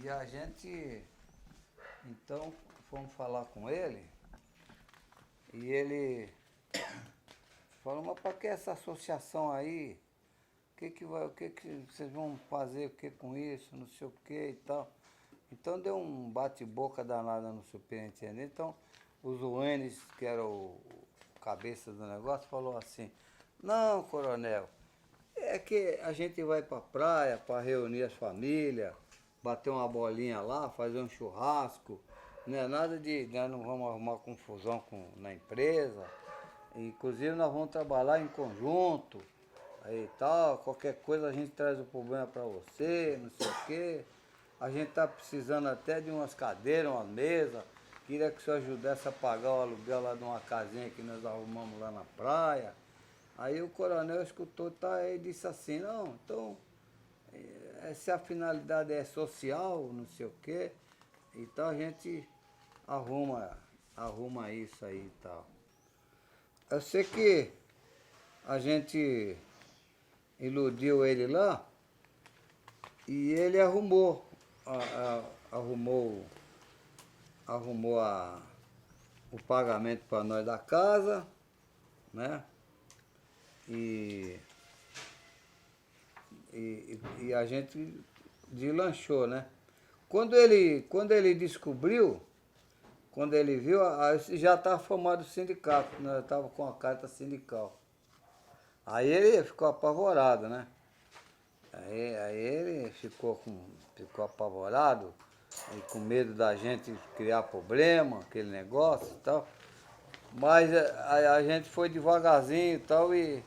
E a gente, então, fomos falar com ele, e ele falou, mas para que essa associação aí? O que que vocês vão fazer o que com isso, não sei o que e tal. Então deu um bate-boca danado no superintendente. Então o Zuenes, que era o cabeça do negócio, falou assim, não, coronel, é que a gente vai para a praia para reunir as famílias, bater uma bolinha lá, fazer um churrasco, não é nada de, nós não vamos arrumar confusão na empresa, inclusive nós vamos trabalhar em conjunto, aí tal, qualquer coisa a gente traz o problema para você, não sei o quê. A gente tá precisando até de umas cadeiras, uma mesa, queria que o senhor ajudasse a pagar o aluguel lá de uma casinha que nós arrumamos lá na praia. Aí o coronel escutou, tá, e disse assim, não, então, se a finalidade é social, não sei o quê, então a gente arruma isso aí e tal. Eu sei que a gente iludiu ele lá e ele arrumou, arrumou o pagamento para nós da casa, né? E a gente deslanchou, né? Quando ele descobriu, quando ele viu, já estava formado o sindicato, nós estávamos com a carta sindical. Aí ele ficou apavorado, né? Aí ele ficou apavorado e com medo da gente criar problema, aquele negócio e tal. Mas a gente foi devagarzinho e tal e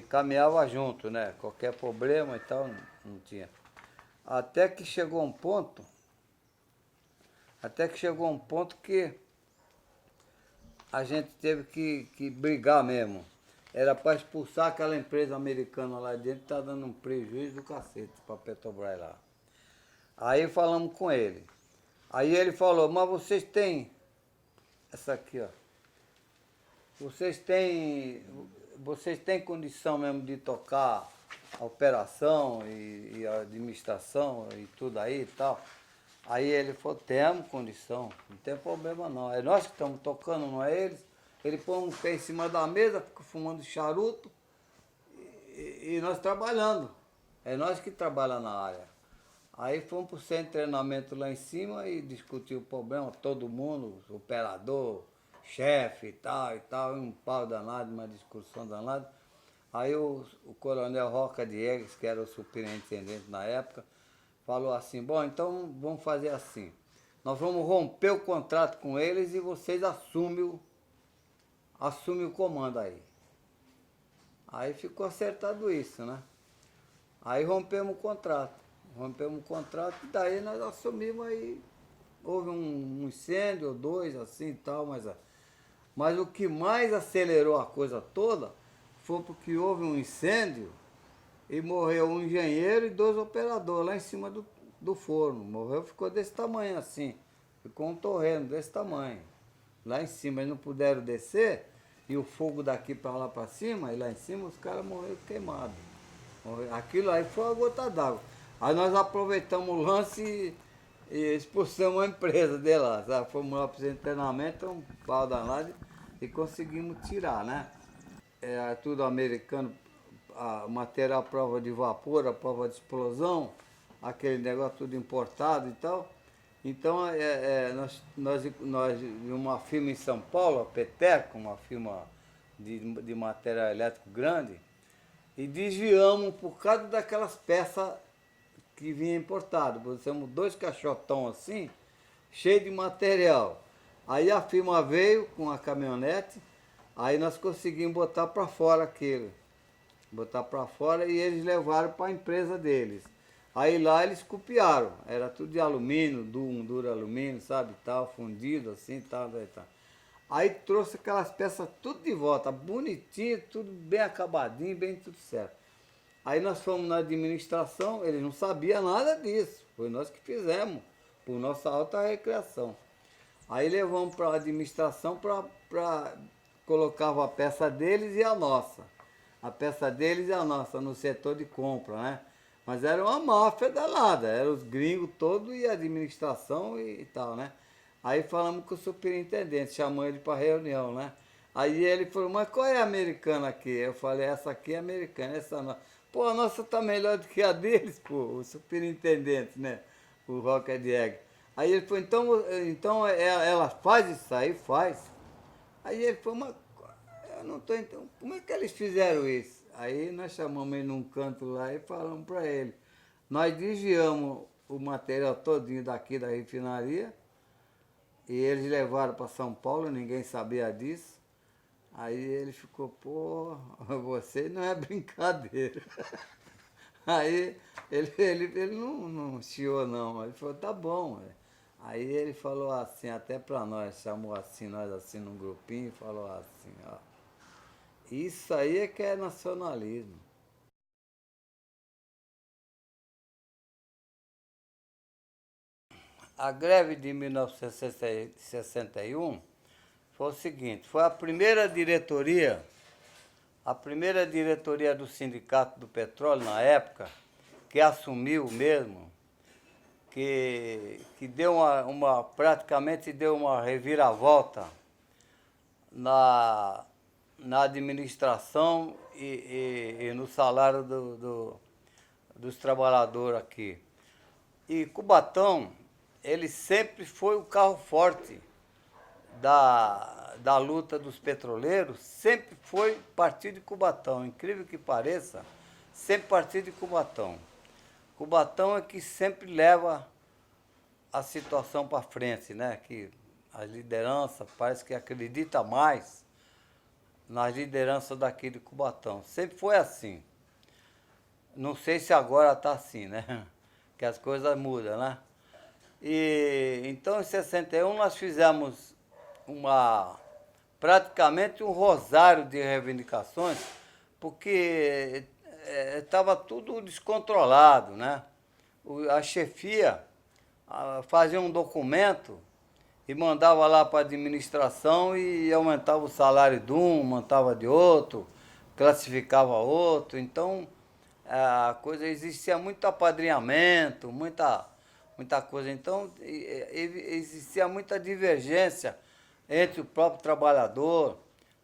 caminhava junto, né? Qualquer problema e tal, não tinha. Até que chegou um ponto que a gente teve que brigar mesmo. Era para expulsar aquela empresa americana lá dentro, tá dando um prejuízo do cacete para a Petrobras lá. Aí falamos com ele. Aí ele falou, mas vocês têm, essa aqui ó, vocês têm condição mesmo de tocar a operação e a administração e tudo aí e tal? Aí ele falou, temos condição, não tem problema não. É nós que estamos tocando, não é eles. Ele põe um pé em cima da mesa, fica fumando charuto e nós trabalhando. É nós que trabalhamos na área. Aí fomos para o centro de treinamento lá em cima e discutiu o problema, todo mundo, operador, chefe e tal, um pau danado, uma discussão danada. Aí o coronel Roca Diegues, que era o superintendente na época, falou assim, bom, então vamos fazer assim, nós vamos romper o contrato com eles e vocês assumem o comando aí. Aí ficou acertado isso, né? Aí rompemos o contrato e daí nós assumimos aí, houve um incêndio ou dois assim e tal, mas o que mais acelerou a coisa toda foi porque houve um incêndio e morreu um engenheiro e 2 operadores lá em cima do forno. Morreu, ficou desse tamanho assim, ficou um torreno desse tamanho. Lá em cima eles não puderam descer e o fogo daqui para lá para cima, e lá em cima os caras morreram queimados. Aquilo aí foi uma gota d'água. Aí nós aproveitamos o lance e expulsamos a empresa de lá, sabe? Fomos lá para o centro de treinamento, um pau danado e conseguimos tirar, né? É tudo americano, a material à prova de vapor, a prova de explosão, aquele negócio tudo importado e tal. Então nós uma firma em São Paulo, a Peteco, uma firma de material elétrico grande, e desviamos por causa daquelas peças que vinha importado. Pusemos 2 caixotão assim, cheio de material. Aí a firma veio com a caminhonete, aí nós conseguimos botar para fora aquilo. Botar para fora e eles levaram para a empresa deles. Aí lá eles copiaram, era tudo de alumínio, um duro alumínio, sabe, tal, fundido assim, tal. Aí trouxe aquelas peças tudo de volta, bonitinho, tudo bem acabadinho, bem tudo certo. Aí nós fomos na administração, eles não sabiam nada disso, foi nós que fizemos, por nossa alta recreação. Aí levamos para a administração para colocava a peça deles e a nossa. A peça deles e a nossa no setor de compra, né? Mas era uma máfia danada, eram os gringos todos e a administração e tal, né? Aí falamos com o superintendente, chamamos ele para reunião, né? Aí ele falou, mas qual é a americana aqui? Eu falei, essa aqui é americana, essa não. Pô, a nossa tá melhor do que a deles, pô, o superintendente, né? O Rocket Egg. Aí ele falou, então ela faz isso aí? Faz. Aí ele falou, mas eu não tô entendendo, como é que eles fizeram isso? Aí nós chamamos ele num canto lá e falamos para ele. Nós desviamos o material todinho daqui da refinaria e eles levaram para São Paulo, ninguém sabia disso. Aí ele ficou, pô, você não é brincadeira. Aí ele não chiou não, ele falou, tá bom. Aí ele falou assim, até para nós, chamou assim, nós assim num grupinho, e falou assim, ó, isso aí é que é nacionalismo. A greve de 1961 foi o seguinte, foi a primeira diretoria do Sindicato do Petróleo na época, que assumiu mesmo, que deu praticamente deu uma reviravolta na administração e no salário dos trabalhadores aqui. E Cubatão, ele sempre foi o carro forte da luta dos petroleiros, sempre foi partido de Cubatão. Incrível que pareça, sempre partido de Cubatão. Cubatão é que sempre leva a situação para frente, né? Que a liderança parece que acredita mais nas lideranças daqui de Cubatão. Sempre foi assim. Não sei se agora está assim, né? Que as coisas mudam, né? E então em 61 nós fizemos praticamente um rosário de reivindicações, porque estava tudo descontrolado, né? A chefia fazia um documento e mandava lá para a administração e aumentava o salário de um, aumentava de outro, classificava outro. Então a coisa existia muito apadrinhamento, muita coisa. Então existia muita divergência entre o próprio trabalhador,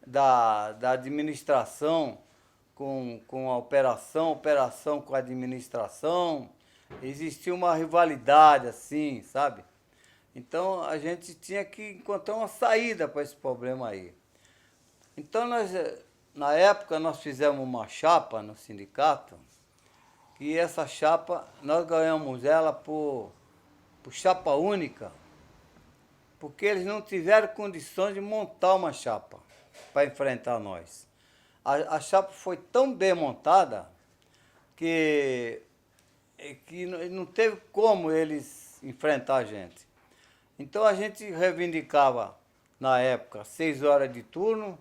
da administração com a operação com a administração. Existia uma rivalidade assim, sabe? Então a gente tinha que encontrar uma saída para esse problema aí. Então na época nós fizemos uma chapa no sindicato, e essa chapa nós ganhamos ela por chapa única, porque eles não tiveram condições de montar uma chapa para enfrentar nós. A chapa foi tão bem montada que não teve como eles enfrentar a gente. Então a gente reivindicava, na época, 6 horas de turno,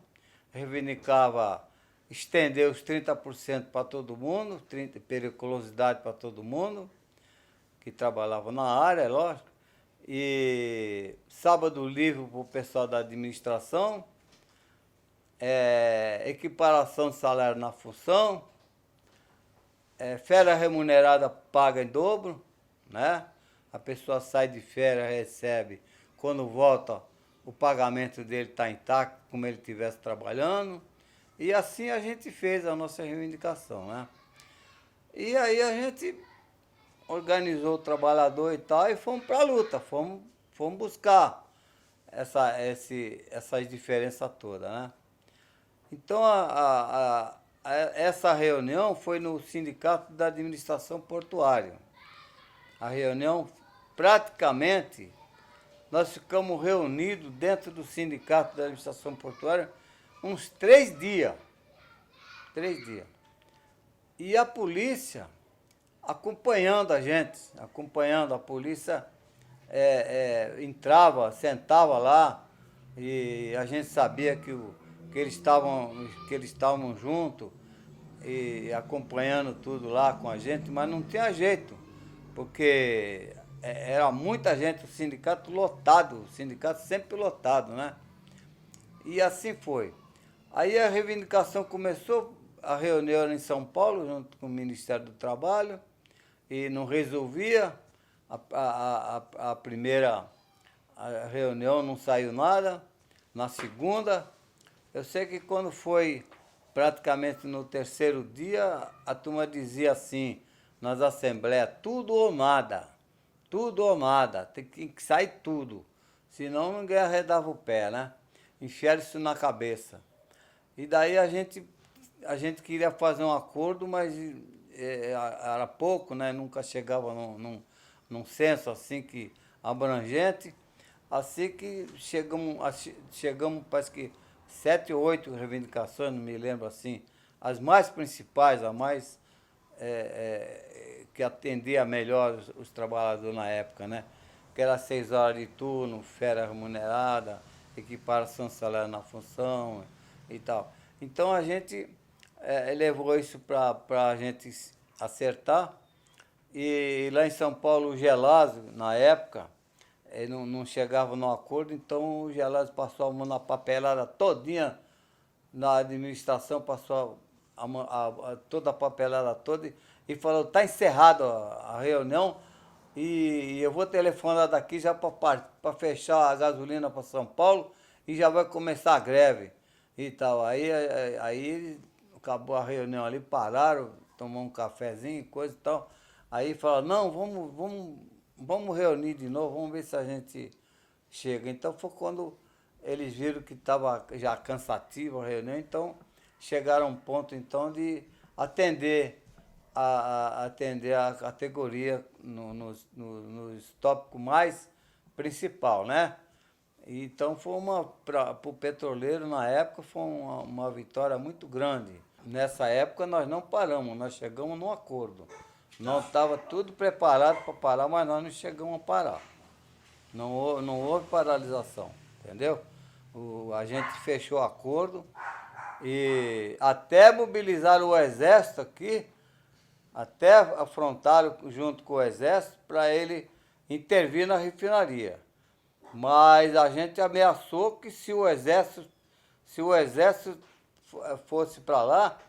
reivindicava estender os 30% para todo mundo, periculosidade para todo mundo que trabalhava na área, é lógico, e sábado livre para o pessoal da administração, equiparação de salário na função, férias remunerada paga em dobro, né? A pessoa sai de férias, recebe, quando volta o pagamento dele está intacto, como ele estivesse trabalhando. E assim a gente fez a nossa reivindicação, né? E aí a gente organizou o trabalhador e tal, e fomos para a luta, fomos buscar essas diferenças todas, né? Então essa reunião foi no Sindicato da Administração Portuária. A reunião, praticamente, nós ficamos reunidos dentro do Sindicato da Administração Portuária uns 3 dias. 3 dias. E a polícia acompanhando a gente, a polícia entrava, sentava lá, e a gente sabia que eles estavam juntos e acompanhando tudo lá com a gente, mas não tinha jeito, porque era muita gente, o sindicato lotado, o sindicato sempre lotado, né? E assim foi. Aí a reivindicação começou, a reunião em São Paulo, junto com o Ministério do Trabalho, e não resolvia. A primeira reunião não saiu nada. Na segunda, eu sei que quando foi praticamente no terceiro dia, a turma dizia assim, nas assembleias, tudo ou nada. Tudo ou nada, tem que sair tudo. Senão ninguém arredava o pé, né? Enfiaram isso na cabeça. E daí a gente queria fazer um acordo, mas era pouco, né? Nunca chegava num senso assim que abrangente. Assim que chegamos, parece que 7 ou 8 reivindicações, não me lembro assim, as mais principais, a mais que atendia melhor os trabalhadores na época, né? Que era 6 horas de turno, férias remunerada, equiparação salarial na função e tal. Então a gente levou isso para a gente acertar. E lá em São Paulo, o Gelásio, na época, não chegava no acordo, então o Gelásio passou a mão na papelada todinha na administração, passou toda a papelada toda e falou, está encerrada a reunião e eu vou telefonar daqui já para fechar a gasolina para São Paulo e já vai começar a greve e tal. Aí acabou a reunião ali, pararam, tomou um cafezinho, coisa e tal. Aí falaram, não, vamos reunir de novo, vamos ver se a gente chega. Então foi quando eles viram que estava já cansativa a reunião, então chegaram a um ponto então de atender a categoria nos tópicos mais principal, né? Então foi para o petroleiro na época foi uma vitória muito grande. Nessa época nós não paramos, nós chegamos num acordo. Não estava tudo preparado para parar, mas nós não chegamos a parar. Não houve paralisação, entendeu? A gente fechou acordo e até mobilizaram o exército aqui, até afrontaram junto com o exército para ele intervir na refinaria. Mas a gente ameaçou que se o exército fosse para lá,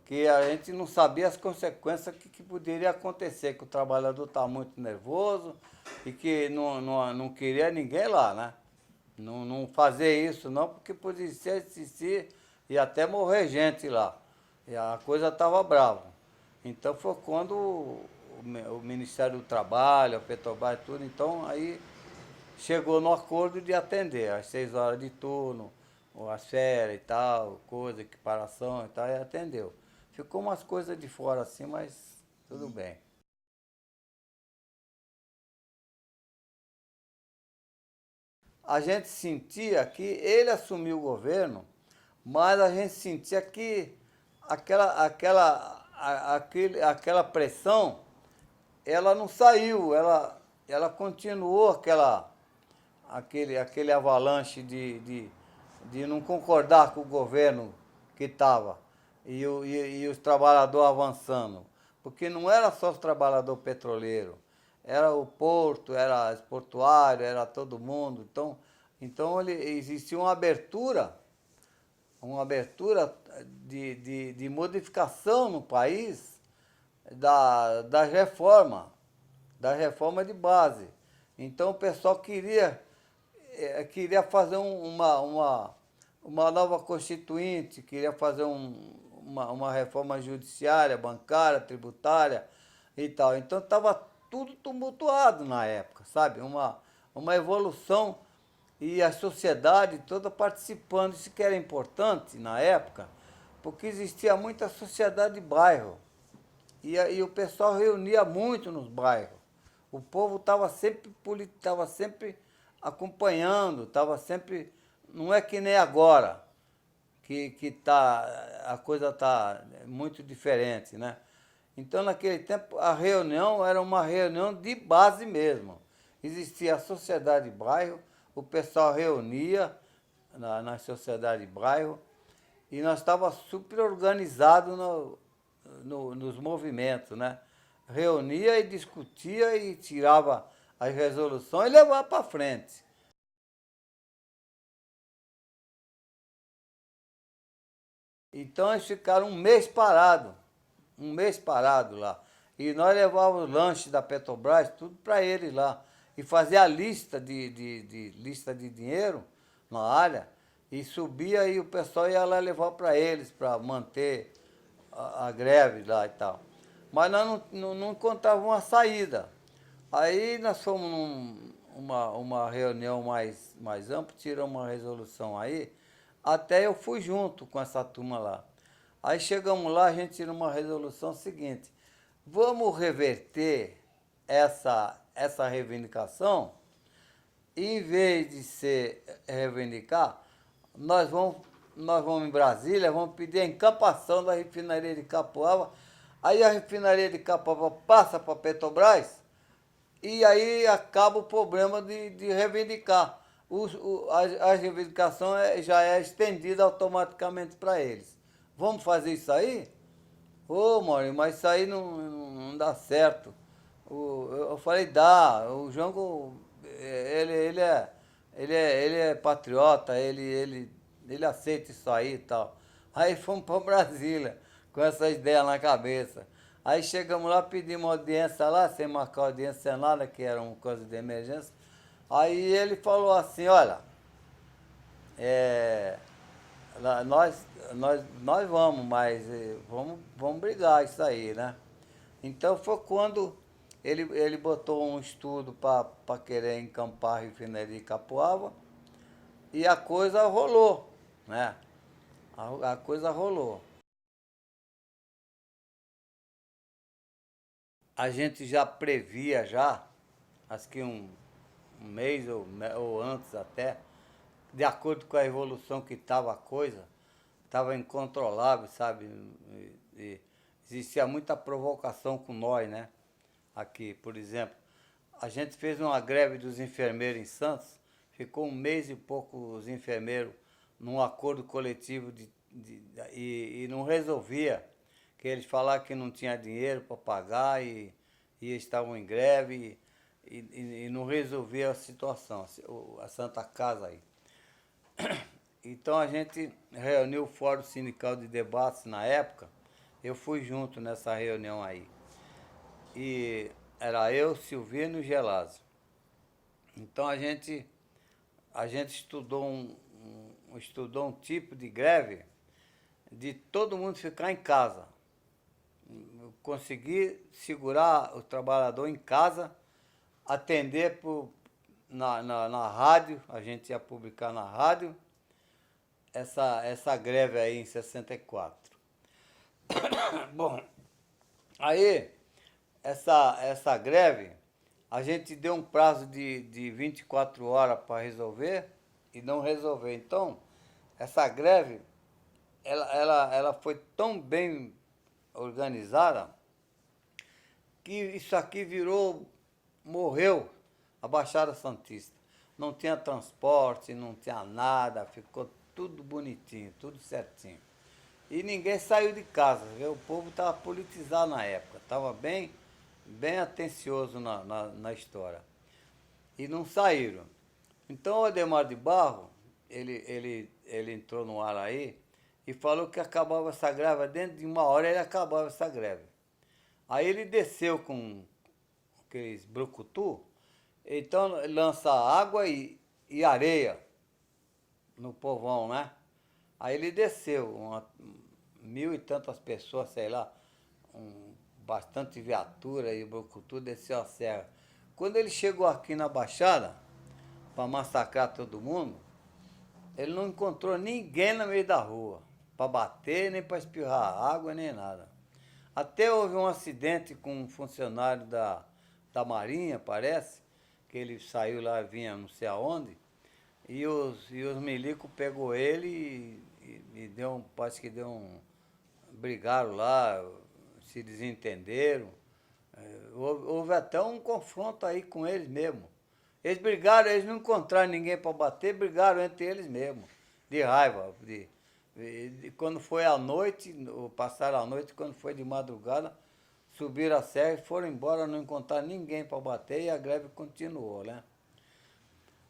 que a gente não sabia as consequências que poderia acontecer, que o trabalhador estava muito nervoso e que não queria ninguém lá, né? Não fazer isso não, porque podia ser e até morrer gente lá. E a coisa estava brava. Então foi quando o Ministério do Trabalho, a Petrobras e tudo, então aí chegou no acordo de atender às 6 horas de turno, as férias e tal, coisa, equiparação e tal, e atendeu. Ficou umas coisas de fora assim, mas tudo bem. A gente sentia que ele assumiu o governo, mas a gente sentia que aquela pressão, ela não saiu, ela continuou aquele avalanche de não concordar com o governo que estava e os trabalhadores avançando. Porque não era só os trabalhadores petroleiros, era o porto, era os portuários, era todo mundo. Então existia uma abertura de modificação no país da reforma de base. Então o pessoal queria fazer uma nova constituinte, queria fazer uma reforma judiciária, bancária, tributária e tal. Então estava tudo tumultuado na época, sabe? Uma evolução e a sociedade toda participando. Isso que era importante na época, porque existia muita sociedade de bairro. E o pessoal reunia muito nos bairros. O povo estava sempre acompanhando, estava sempre. Não é que nem agora, a coisa está muito diferente, né? Então, naquele tempo, a reunião era uma reunião de base mesmo. Existia a sociedade de bairro, o pessoal reunia na sociedade de bairro e nós estávamos super organizados nos movimentos, né? Reunia e discutia e tirava as resoluções e levava para frente. Então eles ficaram um mês parado lá. E nós levávamos o lanche da Petrobras, tudo para eles lá. E fazia a lista lista de dinheiro na área e subia e o pessoal ia lá levar para eles, para manter a greve lá e tal. Mas nós não encontrávamos uma saída. Aí nós fomos uma reunião mais ampla, tiramos uma resolução aí, até eu fui junto com essa turma lá. Aí chegamos lá, a gente tirou uma resolução seguinte: vamos reverter essa reivindicação, e em vez de ser reivindicar, nós vamos em Brasília, vamos pedir a encampação da refinaria de Capoava. Aí a refinaria de Capoava passa para a Petrobras e aí acaba o problema de reivindicar. A reivindicação já é estendida automaticamente para eles. Vamos fazer isso aí? Ô, Maurinho, mas isso aí não dá certo. Eu falei, dá. O Jango, ele é patriota, ele aceita isso aí e tal. Aí fomos para Brasília, com essa ideia na cabeça. Aí chegamos lá, pedimos audiência lá, sem marcar audiência sem nada, que era uma coisa de emergência. Aí ele falou assim, olha, é, nós vamos, mas vamos brigar isso aí, né? Então foi quando ele botou um estudo para querer encampar a refinaria de Capoava e a coisa rolou, né? A coisa rolou. A gente já previa já, acho que um mês ou antes até, de acordo com a evolução que estava a coisa, estava incontrolável, sabe? E existia muita provocação com nós, né? Aqui, por exemplo, a gente fez uma greve dos enfermeiros em Santos, ficou um mês e pouco os enfermeiros num acordo coletivo e não resolvia, que eles falaram que não tinha dinheiro para pagar e estavam em greve e não resolvia a situação, a Santa Casa aí. Então a gente reuniu o Fórum Sindical de Debates na época, eu fui junto nessa reunião aí. E era eu, Silvino e Gelásio. Então a gente estudou um tipo de greve de todo mundo ficar em casa. Eu consegui segurar o trabalhador em casa, atender na rádio, a gente ia publicar na rádio essa greve aí em 64. Bom, aí essa greve, a gente deu um prazo de 24 horas para resolver e não resolveu. Então, essa greve, ela foi tão bem organizada que isso aqui morreu a Baixada Santista. Não tinha transporte, não tinha nada, ficou tudo bonitinho, tudo certinho. E ninguém saiu de casa, viu? O povo estava politizado na época, estava bem atencioso na história. E não saíram. Então o Ademar de Barro, ele entrou no ar aí e falou que acabava essa greve, dentro de uma hora ele acabava essa greve. Aí ele desceu com aqueles brucutu, então lança água e areia no povão, né? Aí ele desceu, 1.000 e tantas pessoas, sei lá, bastante viatura e brucutu, desceu a serra. Quando ele chegou aqui na Baixada, para massacrar todo mundo, ele não encontrou ninguém no meio da rua, para bater, nem para espirrar água, nem nada. Até houve um acidente com um funcionário da Marinha, parece, que ele saiu lá, vinha não sei aonde, e os milicos pegou ele e deu parece que deu brigaram lá, se desentenderam. Houve até um confronto aí com eles mesmo. Eles brigaram, eles não encontraram ninguém para bater, brigaram entre eles mesmo, de raiva. Quando foi à noite, ou passaram a noite, quando foi de madrugada, subiram a serra e foram embora, não encontraram ninguém para bater e a greve continuou, né?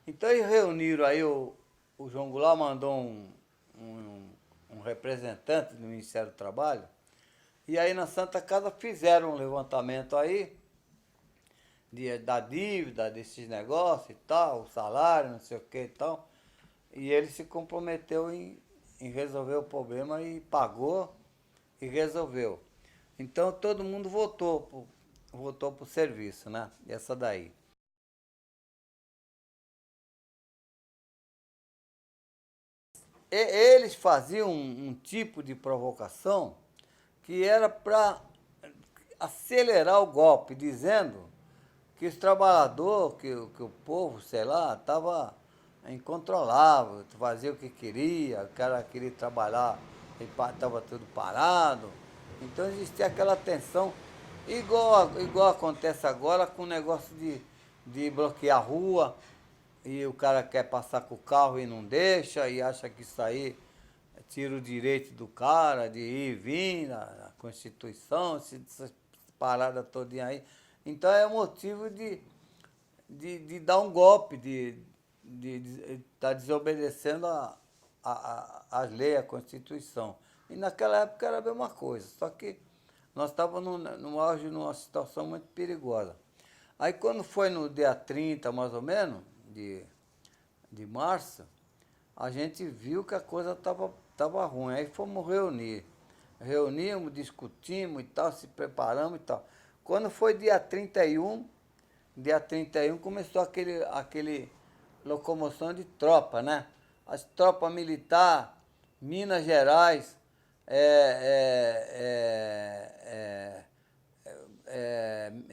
Então eles reuniram aí, o João Goulart mandou um representante do Ministério do Trabalho E aí na Santa Casa fizeram um levantamento aí da dívida, desses negócios e tal, o salário, não sei o que e tal. E ele se comprometeu em resolver o problema e pagou e resolveu. Então todo mundo votou pro serviço, né? Essa daí. Eles faziam um tipo de provocação que era para acelerar o golpe, dizendo que os trabalhadores, que o povo, sei lá, estava incontrolável, fazia o que queria, o cara queria trabalhar e estava tudo parado. Então existia aquela tensão, igual acontece agora com o negócio de bloquear a rua, e o cara quer passar com o carro e não deixa, e acha que isso aí tira o direito do cara de ir e vir na Constituição, essas paradas todinha aí. Então é motivo de dar um golpe, de estar desobedecendo as leis, a Constituição. E naquela época era a mesma coisa, só que nós estávamos no auge numa situação muito perigosa. Aí quando foi no dia 30, mais ou menos, de março, a gente viu que a coisa estava ruim. Aí fomos reunir. Reunimos, discutimos e tal, se preparamos e tal. Quando foi dia 31 começou aquele locomoção de tropa, né? As tropas militares, Minas Gerais,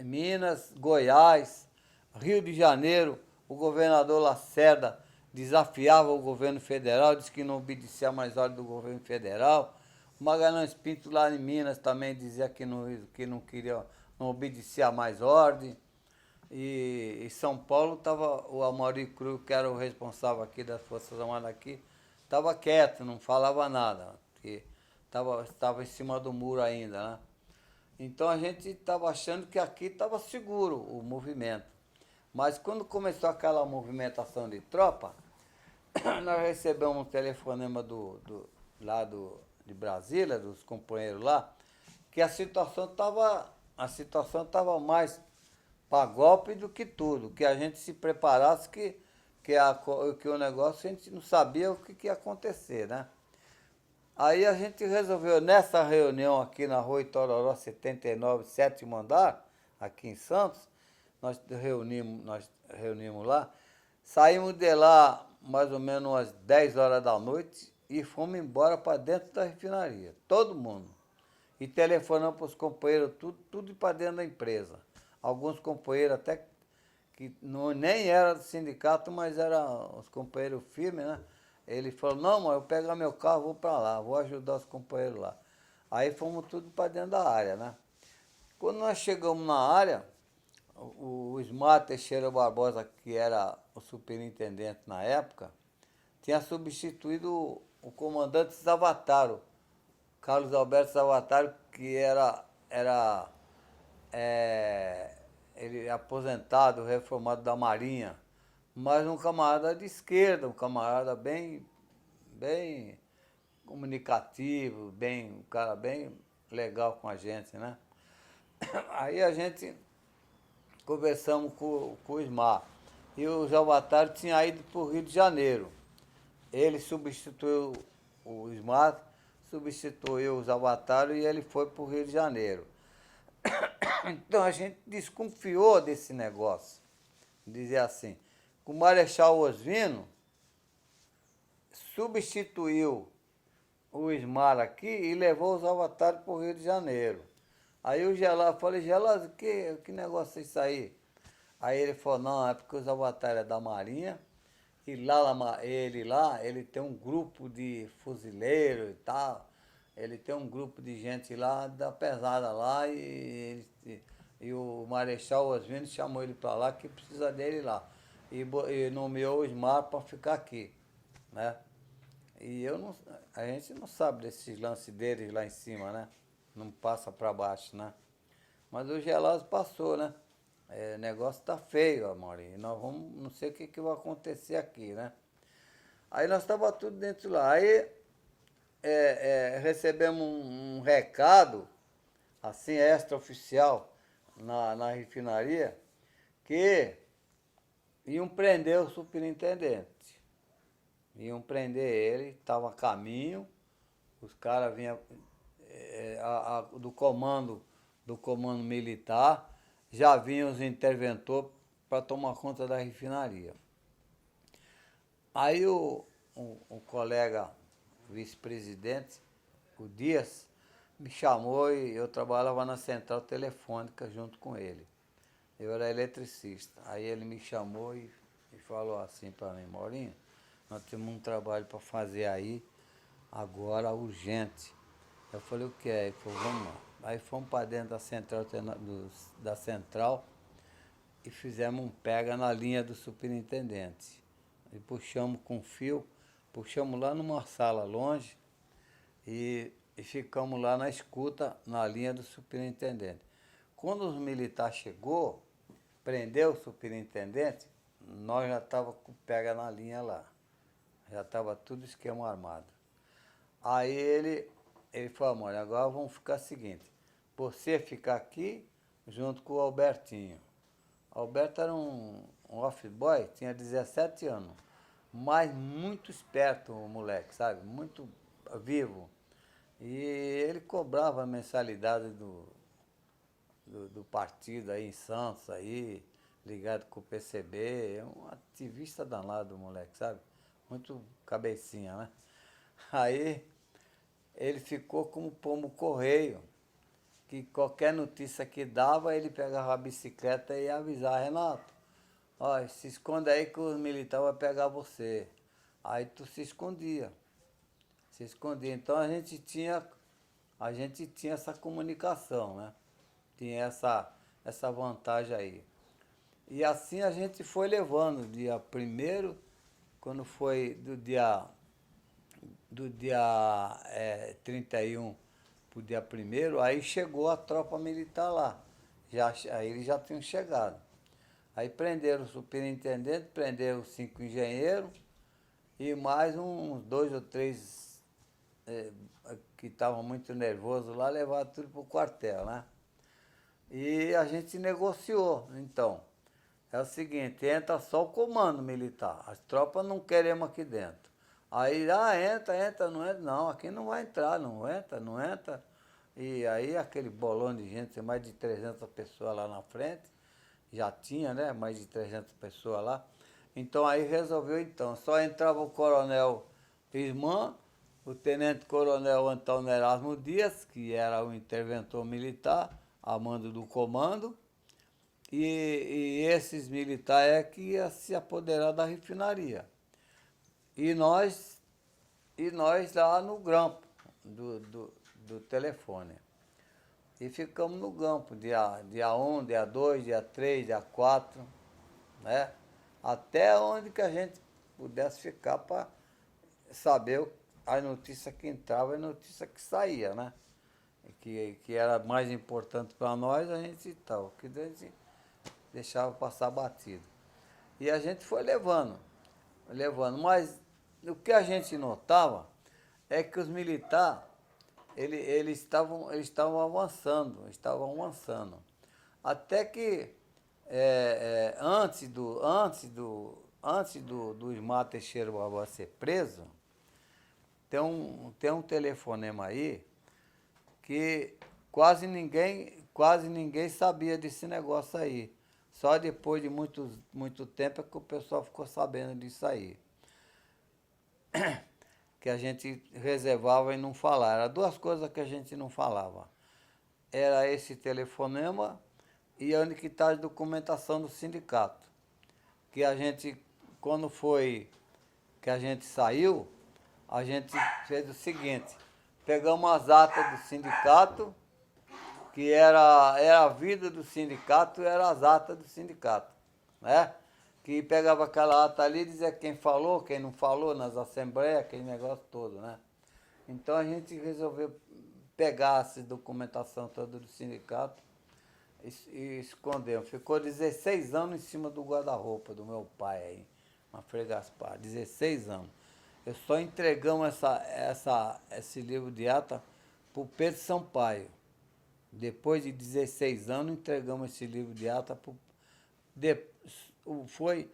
Minas, Goiás, Rio de Janeiro, o governador Lacerda desafiava o governo federal, disse que não obedecia mais ordem do governo federal. O Magalhães Pinto lá em Minas também dizia que não queria, não obedecia mais ordem. E em São Paulo estava o Amaury Cruz, que era o responsável aqui das Forças Armadas aqui, estava quieto, não falava nada, porque estava em cima do muro ainda, né? Então a gente estava achando que aqui estava seguro o movimento. Mas quando começou aquela movimentação de tropa, nós recebemos um telefonema lá de Brasília, dos companheiros lá, que a situação estava mais para golpe do que tudo, que a gente se preparasse, que o negócio a gente não sabia o que ia acontecer, né? Aí a gente resolveu, nessa reunião aqui na Rua Itororó 79, sétimo andar, aqui em Santos, nós reunimos lá, saímos de lá mais ou menos umas 10 horas da noite e fomos embora para dentro da refinaria, todo mundo. E telefonamos para os companheiros, tudo para dentro da empresa. Alguns companheiros até que nem era do sindicato, mas eram os companheiros firmes, né? Ele falou, não, mas eu pego meu carro, vou para lá, vou ajudar os companheiros lá. Aí fomos tudo para dentro da área, né? Quando nós chegamos na área, o Ismar Teixeira Barbosa, que era o superintendente na época, tinha substituído o comandante Zavataro, Carlos Alberto Zavataro, que ele aposentado, reformado da Marinha, mas um camarada de esquerda, um camarada bem comunicativo, um cara bem legal com a gente, né? Aí a gente conversamos com o Ismar. E o Zavatari tinha ido para o Rio de Janeiro. Ele substituiu o Ismar, substituiu o Zavatari e ele foi para o Rio de Janeiro. Então a gente desconfiou desse negócio. Dizer assim, o Marechal Osvino substituiu o Ismar aqui e levou os avatares para o Rio de Janeiro. Aí o Gelado, falei, Gelado, que negócio é isso aí? Aí ele falou, não, é porque os avatares é da Marinha, e ele tem um grupo de fuzileiros e tal, ele tem um grupo de gente lá da pesada lá, e o Marechal Osvino chamou ele para lá, que precisa dele lá. E nomeou o Ismar para ficar aqui, né? E a gente não sabe desses lances deles lá em cima, né? Não passa para baixo, né? Mas o Gelado passou, né? O negócio tá feio, Amaury. Nós vamos, não sei o que vai acontecer aqui, né? Aí nós estava tudo dentro lá. Aí recebemos um recado assim, extraoficial, na refinaria, que iam prender o superintendente. Iam prender ele, estava a caminho, os caras vinham do comando militar, já vinham os interventores para tomar conta da refinaria. Aí o colega vice-presidente, o Dias, me chamou e eu trabalhava na central telefônica junto com ele. Eu era eletricista. Aí ele me chamou e falou assim para mim: Maurinho, nós temos um trabalho para fazer aí, agora urgente. Eu falei: o que é? Ele falou: vamos lá. Aí fomos para dentro da central e fizemos um pega na linha do superintendente. E puxamos com fio, puxamos lá numa sala longe e ficamos lá na escuta, na linha do superintendente. Quando os militares chegou, prendeu o superintendente, nós já estávamos com pega na linha lá. Já estava tudo esquema armado. Aí ele falou: amor, agora vamos ficar o seguinte, você ficar aqui junto com o Albertinho. O Alberto era um office boy, tinha 17 anos, mas muito esperto o moleque, sabe? Muito vivo. E ele cobrava a mensalidade do partido aí em Santos, aí, ligado com o PCB. É um ativista danado o moleque, sabe? Muito cabecinha, né? Aí ele ficou como pombo correio, que qualquer notícia que dava, ele pegava a bicicleta e ia avisar: Renato, ó, se esconde aí que os militares vão pegar você. Aí tu se escondia. Se escondia. Então a gente tinha essa comunicação, né? Tinha essa vantagem aí. E assim a gente foi levando, dia primeiro, quando foi do dia 31 para o dia 1º, aí chegou a tropa militar lá. Aí eles já tinham chegado. Aí prenderam o superintendente, prenderam 5 engenheiros e mais uns 2 ou 3 que estavam muito nervosos lá, levaram tudo para o quartel, né? E a gente negociou, então. É o seguinte, entra só o comando militar, as tropas não queremos aqui dentro. Aí, entra, não entra, não, aqui não vai entrar, não entra. E aí aquele bolão de gente, mais de 300 pessoas lá na frente, já tinha, né, mais de 300 pessoas lá. Então aí resolveu, então, só entrava o coronel Ismã, o tenente-coronel Antônio Erasmo Dias, que era o interventor militar, a mando do comando, e esses militares é que iam se apoderar da refinaria. E nós lá no grampo do telefone. E ficamos no grampo, dia 1, dia 2, dia 3, dia 4, né? Até onde que a gente pudesse ficar para saber a notícia que entrava e a notícia que saía, né? Que era mais importante para nós, a gente tal, que a gente deixava passar batido. E a gente foi levando, mas o que a gente notava é que os militares, eles estavam avançando. Até que antes do Ismar Teixeira Barbosa ser preso, tem um telefonema aí que quase ninguém sabia desse negócio aí. Só depois de muito tempo é que o pessoal ficou sabendo disso aí. Que a gente reservava e não falava. Era 2 coisas que a gente não falava. Era esse telefonema e onde que está a documentação do sindicato. Que a gente, quando foi que a gente saiu, a gente fez o seguinte: pegamos as atas do sindicato, que era a vida do sindicato, era as atas do sindicato, né? Que pegava aquela ata ali e dizia quem falou, quem não falou nas assembleias, aquele negócio todo, né? Então a gente resolveu pegar essa documentação toda do sindicato e escondeu. Ficou 16 anos em cima do guarda-roupa do meu pai aí, na Frei Gaspar, 16 anos. Eu só entregamos esse livro de ata para o Pedro Sampaio, Depois de 16 anos, entregamos esse livro de ata. De, foi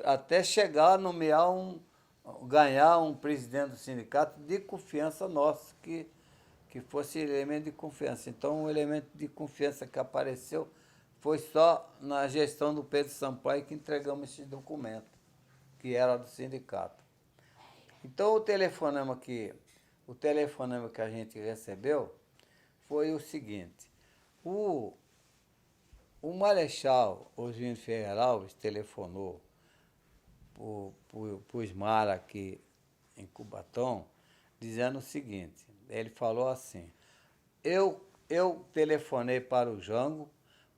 até chegar a nomear ganhar um presidente do sindicato de confiança nosso, que fosse elemento de confiança. Então, o elemento de confiança que apareceu foi só na gestão do Pedro Sampaio que entregamos esse documento, que era do sindicato. Então, o telefonema que a gente recebeu foi o seguinte: o Marechal Oswino Ferreira Alves telefonou para o Ismar aqui em Cubatão, dizendo o seguinte: ele falou assim, eu telefonei para o Jango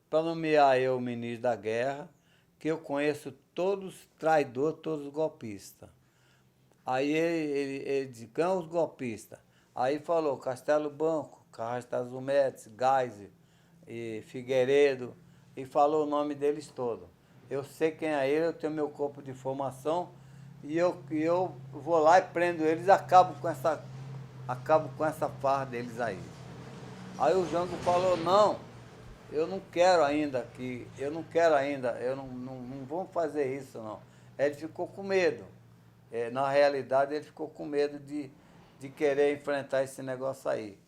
para nomear eu ministro da guerra, que eu conheço todos os traidores, todos os golpistas. Aí ele disse, quem são os golpistas? Aí falou Castelo Branco, Carrasco Médici, Geisel e Figueiredo, e falou o nome deles todos. Eu sei quem é ele, eu tenho meu corpo de formação, e eu vou lá e prendo eles e acabo com essa farra deles aí. Aí o Jango falou, não, eu não quero ainda, não vamos fazer isso não. Ele ficou com medo. Na realidade, ele ficou com medo de querer enfrentar esse negócio aí.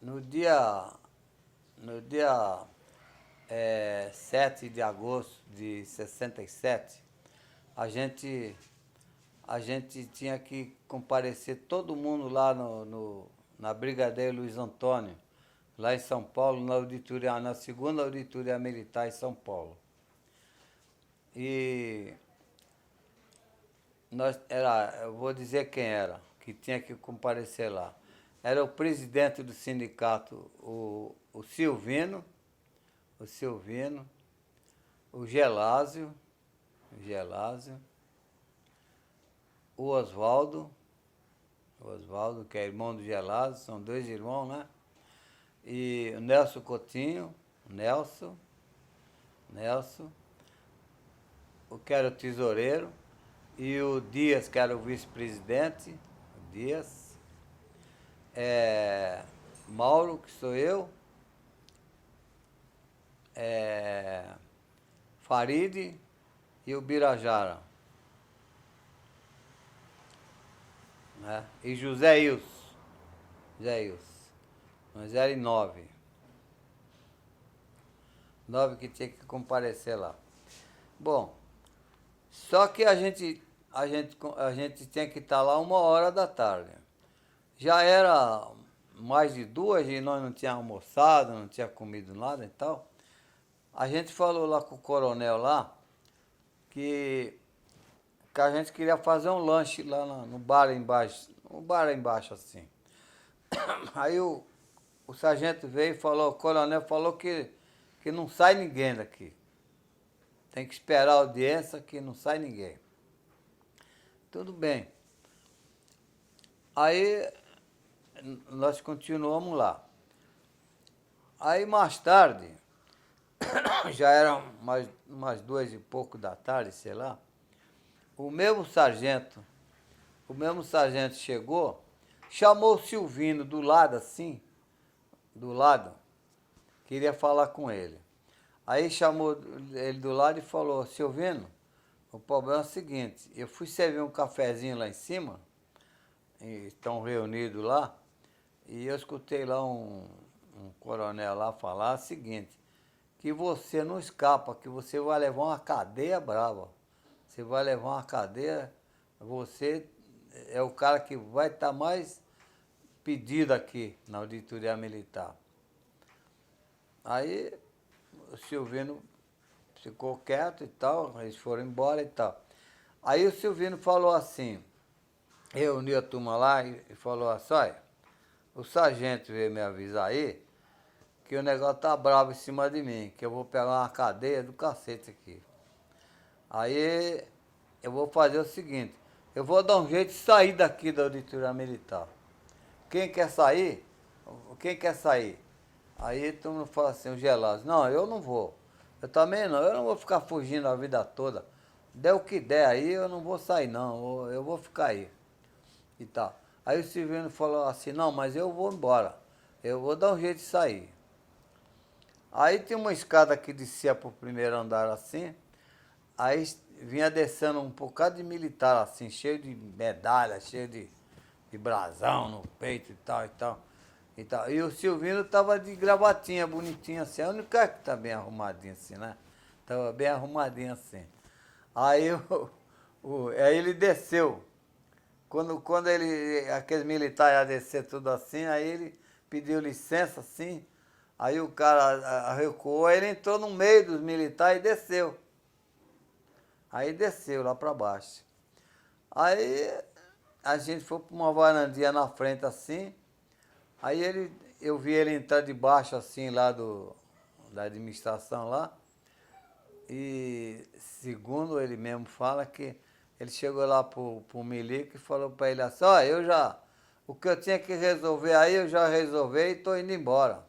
No dia 7 de agosto de 67, a gente tinha que comparecer todo mundo lá na Brigadeiro Luiz Antônio, lá em São Paulo, na segunda auditoria militar em São Paulo. E eu vou dizer quem era, que tinha que comparecer lá. Era o presidente do sindicato, o Silvino, o Gelásio, o Oswaldo, que é irmão do Gelásio, são dois irmãos, né? E o Nelson Coutinho, Nelson, o que era o tesoureiro, e o Dias, que era o vice-presidente, Mauro, que sou eu, Farid e o Birajara. Né? E José Ilso. Nós éramos 9. 9 que tinha que comparecer lá. Bom, só que a gente tinha que estar lá 1h da tarde. Já era mais de 2 e nós não tínhamos almoçado, não tinha comido nada e tal. A gente falou lá com o coronel lá que a gente queria fazer um lanche lá no bar embaixo assim. Aí o sargento veio e falou, o coronel falou que não sai ninguém daqui. Tem que esperar a audiência que não sai ninguém. Tudo bem. Aí nós continuamos lá. Aí mais tarde, já eram umas 2h pouco da tarde, sei lá, o mesmo sargento chegou, chamou o Silvino do lado assim, queria falar com ele. Aí chamou ele do lado e falou, Silvino, o problema é o seguinte, eu fui servir um cafezinho lá em cima, e estão reunidos lá, e eu escutei lá um coronel lá falar o seguinte, que você não escapa, que você vai levar uma cadeia brava. Você vai levar uma cadeia, você é o cara que vai estar mais pedido aqui na auditoria militar. Aí o Silvino ficou quieto e tal, eles foram embora e tal. Aí o Silvino falou assim, reuniu a turma lá e falou assim, olha, o sargento veio me avisar aí que o negócio tá bravo em cima de mim, que eu vou pegar uma cadeia do cacete aqui. Aí eu vou fazer o seguinte, eu vou dar um jeito de sair daqui da auditoria militar. Quem quer sair? Aí todo mundo fala assim, o Gelásio, não, eu não vou. Eu também não, eu não vou ficar fugindo a vida toda. der o que der aí, eu não vou sair não, eu vou ficar aí. E tal. Aí o Silvino falou assim, não, mas eu vou embora. Eu vou dar um jeito de sair. Aí tinha uma escada que descia para o primeiro andar assim, aí vinha descendo um bocado de militar assim, cheio de medalha, cheio de brasão no peito e tal e tal. E tal. E o Silvino tava de gravatinha bonitinha assim, a única que tá bem arrumadinha assim, né? Tava bem arrumadinha assim. Aí, aí ele desceu. Quando aqueles militares iam descer tudo assim, aí ele pediu licença assim, aí o cara recuou, aí ele entrou no meio dos militares e desceu. Aí desceu lá para baixo. Aí a gente foi para uma varandinha na frente assim, aí eu vi ele entrar debaixo assim lá da administração lá, e segundo ele mesmo fala que ele chegou lá pro milico e falou para ele assim, ó, o que eu tinha que resolver aí, eu já resolvi e tô indo embora.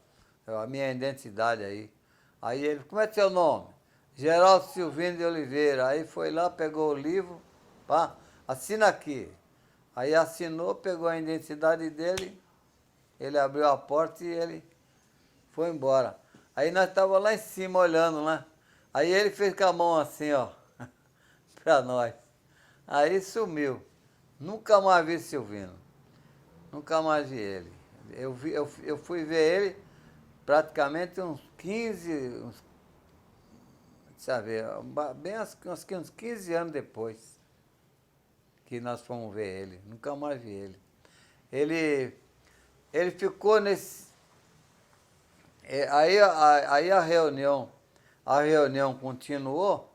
A minha identidade aí. Aí ele, como é seu nome? Geraldo Silvino de Oliveira. Aí foi lá, pegou o livro, pá, assina aqui. Aí assinou, pegou a identidade dele, ele abriu a porta e ele foi embora. Aí nós estávamos lá em cima olhando, né? Aí ele fez com a mão assim, ó, pra nós. Aí sumiu. Nunca mais vi Silvino. Nunca mais vi ele. Eu fui ver ele praticamente uns 15, sabe, bem uns 15 anos depois que nós fomos ver ele. Nunca mais vi ele. Ele ficou nesse... Aí a reunião continuou.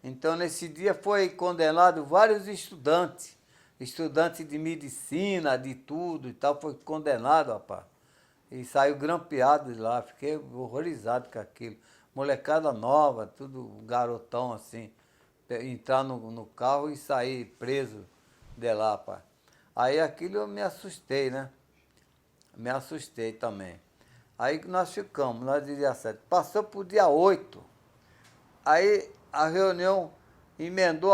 Então, nesse dia foi condenado vários estudantes de medicina, de tudo e tal, foi condenado, rapaz. E saiu grampeado de lá, fiquei horrorizado com aquilo. Molecada nova, tudo garotão assim, entrar no carro e sair preso de lá, rapaz. Aí aquilo eu me assustei, né? Me assustei também. Aí nós ficamos, nós de dia 7. Passou pro dia 8. Aí a reunião emendou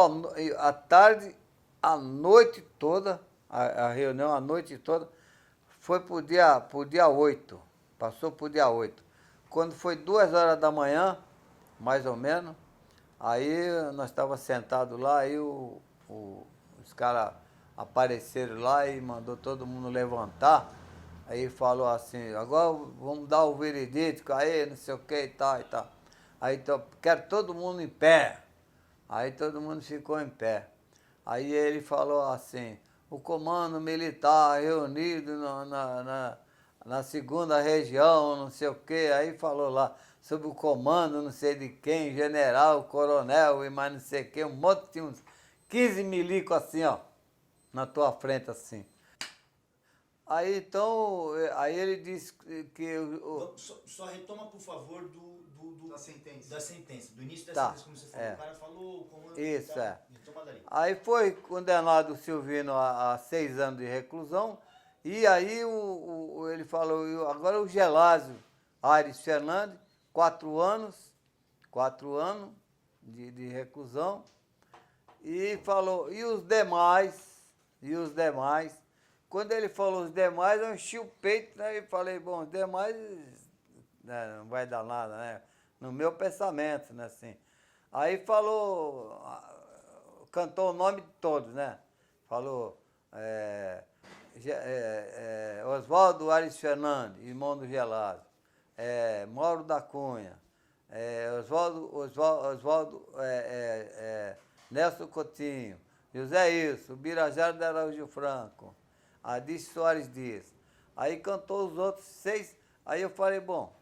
a tarde, a noite toda, a reunião a noite toda, foi pro dia 8. Passou pro dia 8. Quando foi 2 horas da manhã, mais ou menos, aí nós estávamos sentados lá, aí os caras apareceram lá e mandou todo mundo levantar. Aí falou assim, agora vamos dar o veredito aí, não sei o que e tal e tal. Aí então, quero todo mundo em pé. Aí todo mundo ficou em pé. Aí ele falou assim, o comando militar reunido na segunda região, não sei o quê. Aí falou lá, sob o comando não sei de quem, general, coronel e mais não sei o quê. Um monte, tinha uns 15 milicos assim, ó, na tua frente assim. Aí então, aí ele disse que... Só retoma, por favor, da sentença, do início da Tá, sentença, como você falou. é. O cara falou, o comando Isso, militar, é. retoma dali. Aí foi condenado o Silvino a 6 anos de reclusão, e aí ele falou, agora o Gelásio Aires Fernandes, 4 anos de reclusão, e falou, e os demais, quando ele falou os demais, eu enchi o peito, né, e falei, bom, os demais, né, não vai dar nada, né, no meu pensamento, né, assim. Aí falou, cantou o nome de todos, né? Falou Oswaldo Aires Fernandes, irmão do Gelásio, Mauro da Cunha, Oswaldo Nelson Coutinho, José Ilso, Birajara de Araújo Franco, Adice Soares Dias. Aí cantou os outros 6, aí eu falei, bom,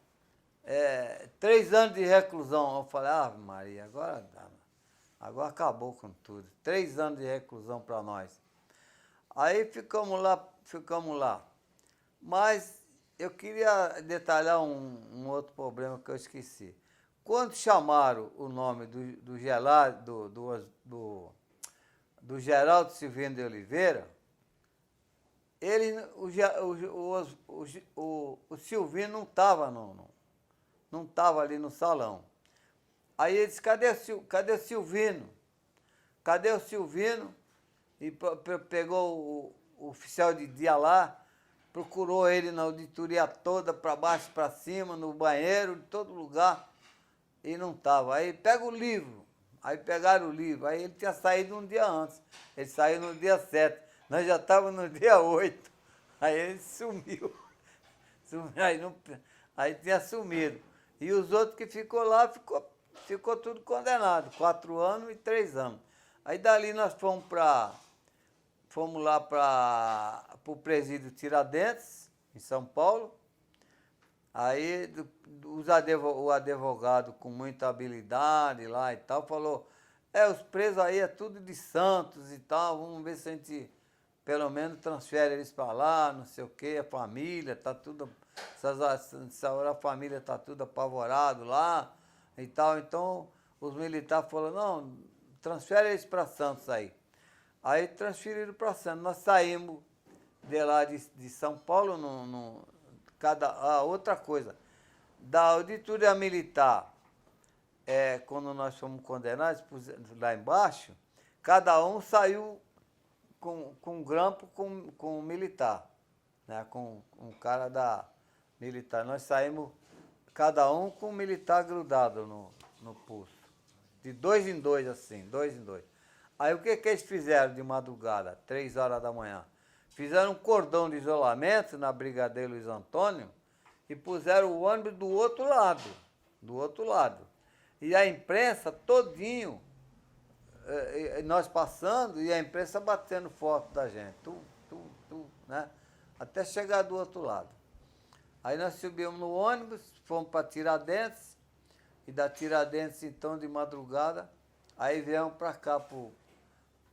3 anos de reclusão. Eu falei, ah, Maria, agora acabou com tudo. 3 anos de reclusão para nós. Aí ficamos lá. Mas eu queria detalhar um outro problema que eu esqueci. Quando chamaram o nome do Geraldo Silvino de Oliveira, o Silvino não estava não estava ali no salão. Aí ele disse, cadê o Silvino? cadê o Silvino? E pegou o oficial de dia lá, procurou ele na auditoria toda, para baixo, para cima, no banheiro, em todo lugar, e não estava. Aí pega o livro, aí pegaram o livro, aí ele tinha saído um dia antes, ele saiu no dia 7, nós já estávamos no dia 8, aí ele sumiu, aí tinha sumido. E os outros que ficou lá, ficou tudo condenado, 4 anos e 3 anos. Aí dali nós fomos lá para o presídio Tiradentes, em São Paulo. Aí o advogado com muita habilidade lá e tal, falou, os presos aí é tudo de Santos e tal, vamos ver se a gente pelo menos transfere eles para lá, não sei o quê, a família, tá tudo, essa hora a família tá tudo apavorado lá e tal. Então os militares falaram, não, transfere eles para Santos aí. Aí transferiram para Santos. Nós saímos de lá de São Paulo, outra coisa, da auditoria militar, quando nós fomos condenados lá embaixo, cada um saiu com um grampo com um militar, né, com um cara da militar. Nós saímos, cada um com um militar grudado no pulso, de 2 em 2 assim, 2 em 2. Aí o que eles fizeram de madrugada, 3 horas da manhã? Fizeram um cordão de isolamento na Brigadeiro Luiz Antônio e puseram o ônibus do outro lado. E a imprensa todinho, nós passando e a imprensa batendo foto da gente, né? Até chegar do outro lado. Aí nós subimos no ônibus, fomos para Tiradentes, e da Tiradentes, então, de madrugada, aí viemos para cá,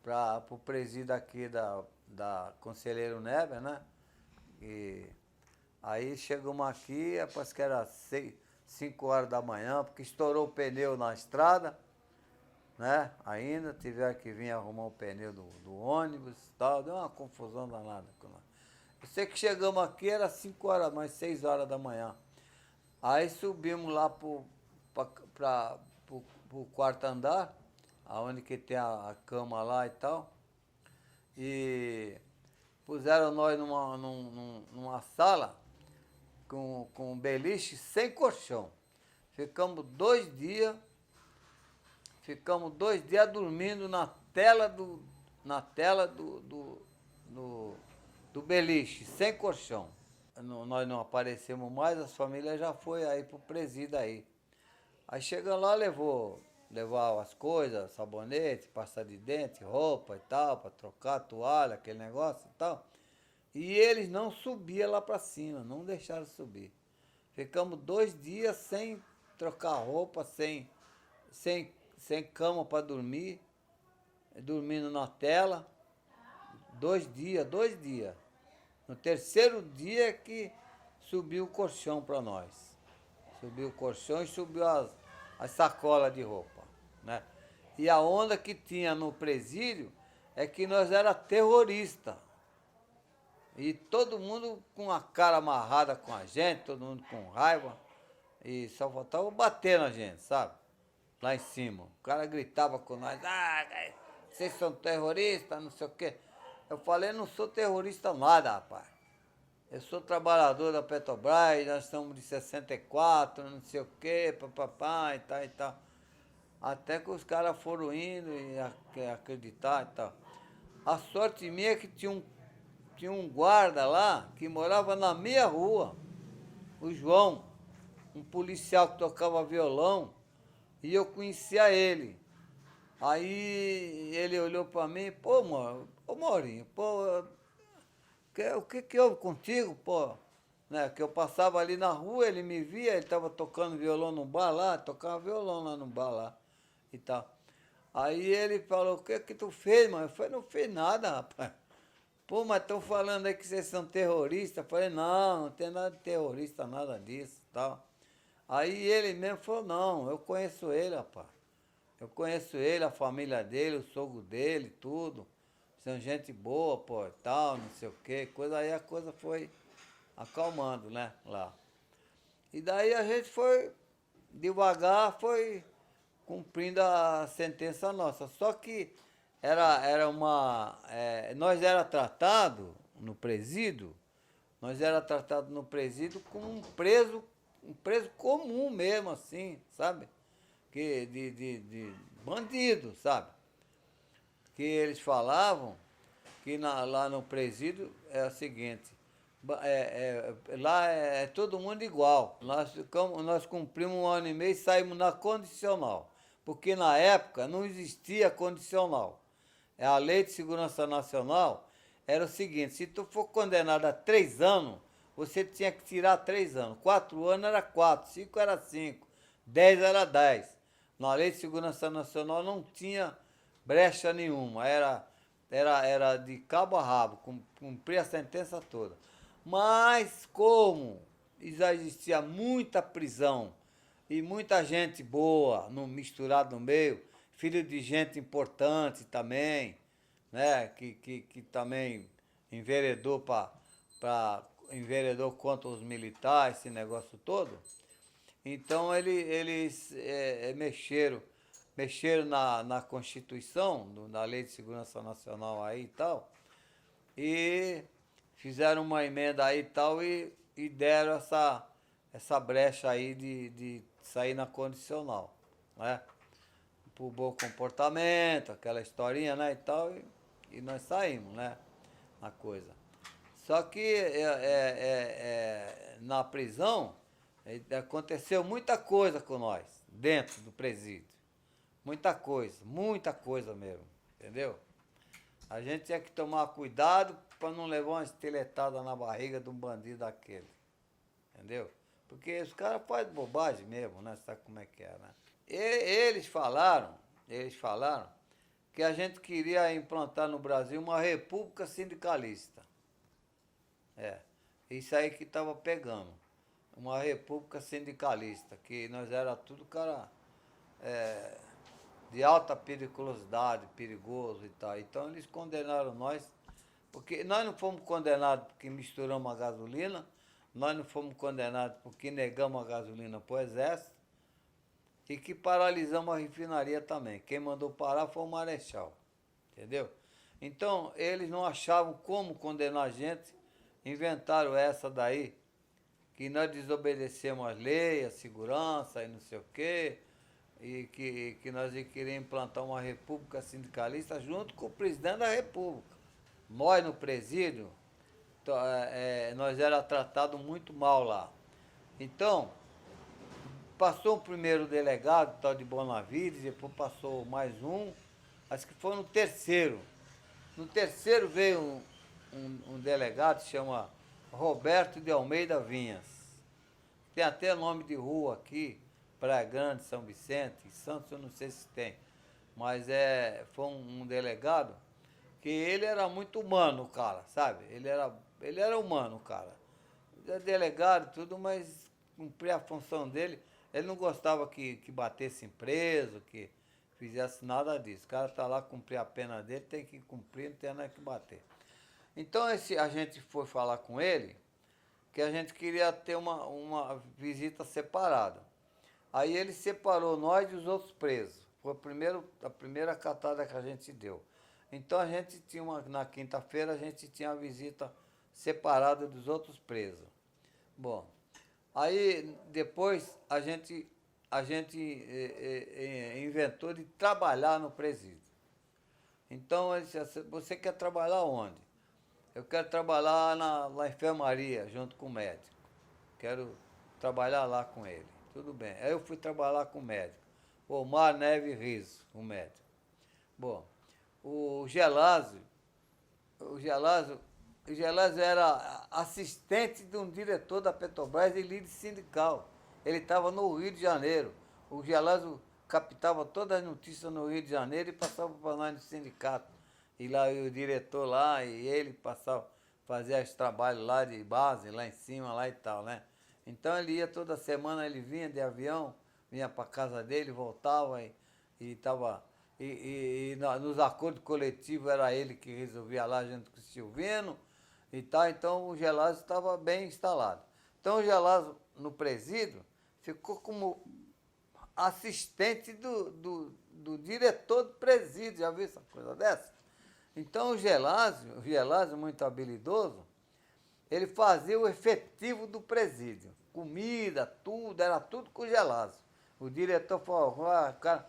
para o presídio aqui da Conselheiro Neves, né? E aí chegamos aqui, parece que era 5 horas da manhã, porque estourou o pneu na estrada, né? Ainda tiveram que vir arrumar o pneu do ônibus e tal, deu uma confusão danada. Eu sei que chegamos aqui, era 5 horas, mais 6 horas da manhã. Aí subimos lá para o quarto andar, aonde que tem a cama lá e tal, e puseram nós numa sala com um beliche sem colchão. Ficamos 2 dias dormindo na tela do beliche, sem colchão. Nós não aparecemos mais, as famílias já foi aí pro presídio aí. Aí chegando lá, levava as coisas, sabonete, pasta de dente, roupa e tal, para trocar, toalha, aquele negócio e tal. E eles não subiam lá para cima, não deixaram subir. Ficamos 2 dias sem trocar roupa, sem cama para dormir, dormindo na tela. 2 dias. No terceiro dia é que subiu o colchão para nós. Subiu o colchão e subiu as sacolas de roupa, né? E a onda que tinha no presídio é que nós era terrorista. E todo mundo com a cara amarrada com a gente, todo mundo com raiva. E só faltava bater na gente, sabe? Lá em cima. O cara gritava com nós, vocês são terroristas, não sei o quê. Eu falei, não sou terrorista nada, rapaz. Eu sou trabalhador da Petrobras, nós estamos de 64, não sei o quê, papapá e tal. Até que os caras foram indo e acreditar e tal. A sorte minha é que tinha um guarda lá que morava na minha rua, o João, um policial que tocava violão, e eu conhecia ele. Aí ele olhou para mim, pô, Maurinho, pô, o que houve contigo, pô? Né, que eu passava ali na rua, ele me via, ele estava tocando violão no bar lá, tocava violão lá no bar lá e tal. Aí ele falou, o que tu fez, mano? Eu falei, não fiz nada, rapaz. Pô, mas estão falando aí que vocês são terroristas. Eu falei, não tem nada de terrorista, nada disso e tal. Aí ele mesmo falou, não, eu conheço ele, rapaz. Eu conheço ele, a família dele, o sogro dele, tudo. São gente boa, pô, e tal, não sei o quê. Aí a coisa foi acalmando, né, lá. E daí a gente foi, devagar, foi cumprindo a sentença nossa. Só que era uma... nós era tratado no presídio, como um preso comum mesmo, assim, sabe? Que, de bandido, sabe? Que eles falavam que lá no presídio é o seguinte, lá é todo mundo igual. Nós cumprimos 1 ano e meio e saímos na condicional, porque na época não existia condicional. A Lei de Segurança Nacional era o seguinte, se tu for condenado a 3 anos, você tinha que tirar 3 anos. 4 anos era 4, 5 era 5, 10 era 10. Na Lei de Segurança Nacional não tinha brecha nenhuma, era de cabo a rabo, cumprir a sentença toda. Mas como já existia muita prisão e muita gente boa misturada no meio, filho de gente importante também, né, que também enveredou enveredou contra os militares, esse negócio todo. Então eles mexeram na Constituição, na Lei de Segurança Nacional aí e tal, e fizeram uma emenda aí e tal e deram essa brecha aí de sair na condicional, né? Por bom comportamento, aquela historinha, né, e tal, e nós saímos, né, na coisa. Só que na prisão aconteceu muita coisa com nós, dentro do presídio. Muita coisa mesmo, entendeu? A gente tinha que tomar cuidado para não levar uma estiletada na barriga de um bandido daquele, entendeu? Porque os caras fazem bobagem mesmo, né? Sabe como é que é, né? Eles falaram que a gente queria implantar no Brasil uma república sindicalista. Isso aí que estava pegando. Uma república sindicalista, que nós era tudo cara de alta periculosidade, perigoso e tal. Então eles condenaram nós, porque nós não fomos condenados porque misturamos a gasolina, nós não fomos condenados porque negamos a gasolina para o exército e que paralisamos a refinaria também. Quem mandou parar foi o Marechal, entendeu? Então eles não achavam como condenar a gente, inventaram essa daí, que nós desobedecemos as leis, a segurança e não sei o quê, e que nós queríamos implantar uma república sindicalista junto com o presidente da república. Nós no presídio, nós era tratado muito mal lá. Então, passou o primeiro delegado, tal de Bonavides, depois passou mais um, acho que foi no terceiro. No terceiro veio um delegado, chama Roberto de Almeida Vinhas. Tem até nome de rua aqui, Praia Grande, São Vicente, Santos eu não sei se tem, mas foi um delegado que ele era muito humano, cara, sabe? Ele era humano, cara. Ele era delegado e tudo, mas cumpria a função dele. Ele não gostava que batesse em preso, que fizesse nada disso. O cara tá lá, cumprir a pena dele, tem que cumprir, não tem nada que bater. Então a gente foi falar com ele, que a gente queria ter uma visita separada. Aí ele separou nós e os outros presos. Foi a primeira catada que a gente deu. Então a gente tinha na quinta-feira a gente tinha a visita separada dos outros presos. Bom, aí depois a gente inventou de trabalhar no presídio. Então ele disse, você quer trabalhar onde? Eu quero trabalhar na enfermaria junto com o médico. Quero trabalhar lá com ele. Tudo bem. Aí eu fui trabalhar com o médico. Omar Neves Riso, o médico. Bom, o Gelásio era assistente de um diretor da Petrobras e líder sindical. Ele estava no Rio de Janeiro. O Gelásio captava todas as notícias no Rio de Janeiro e passava para nós no sindicato. E lá o diretor lá, e ele passava, fazia os trabalhos lá de base, lá em cima, lá e tal, né? Então ele ia toda semana, ele vinha de avião, vinha para casa dele, voltava e nos acordos coletivos era ele que resolvia lá junto com o Silvino e tal, então o Gelásio estava bem instalado. Então o Gelásio no presídio ficou como assistente do diretor do presídio, já viu essa coisa dessa? Então o Gelásio, muito habilidoso, ele fazia o efetivo do presídio. Comida, tudo, era tudo com o Gelásio. O diretor falou, o cara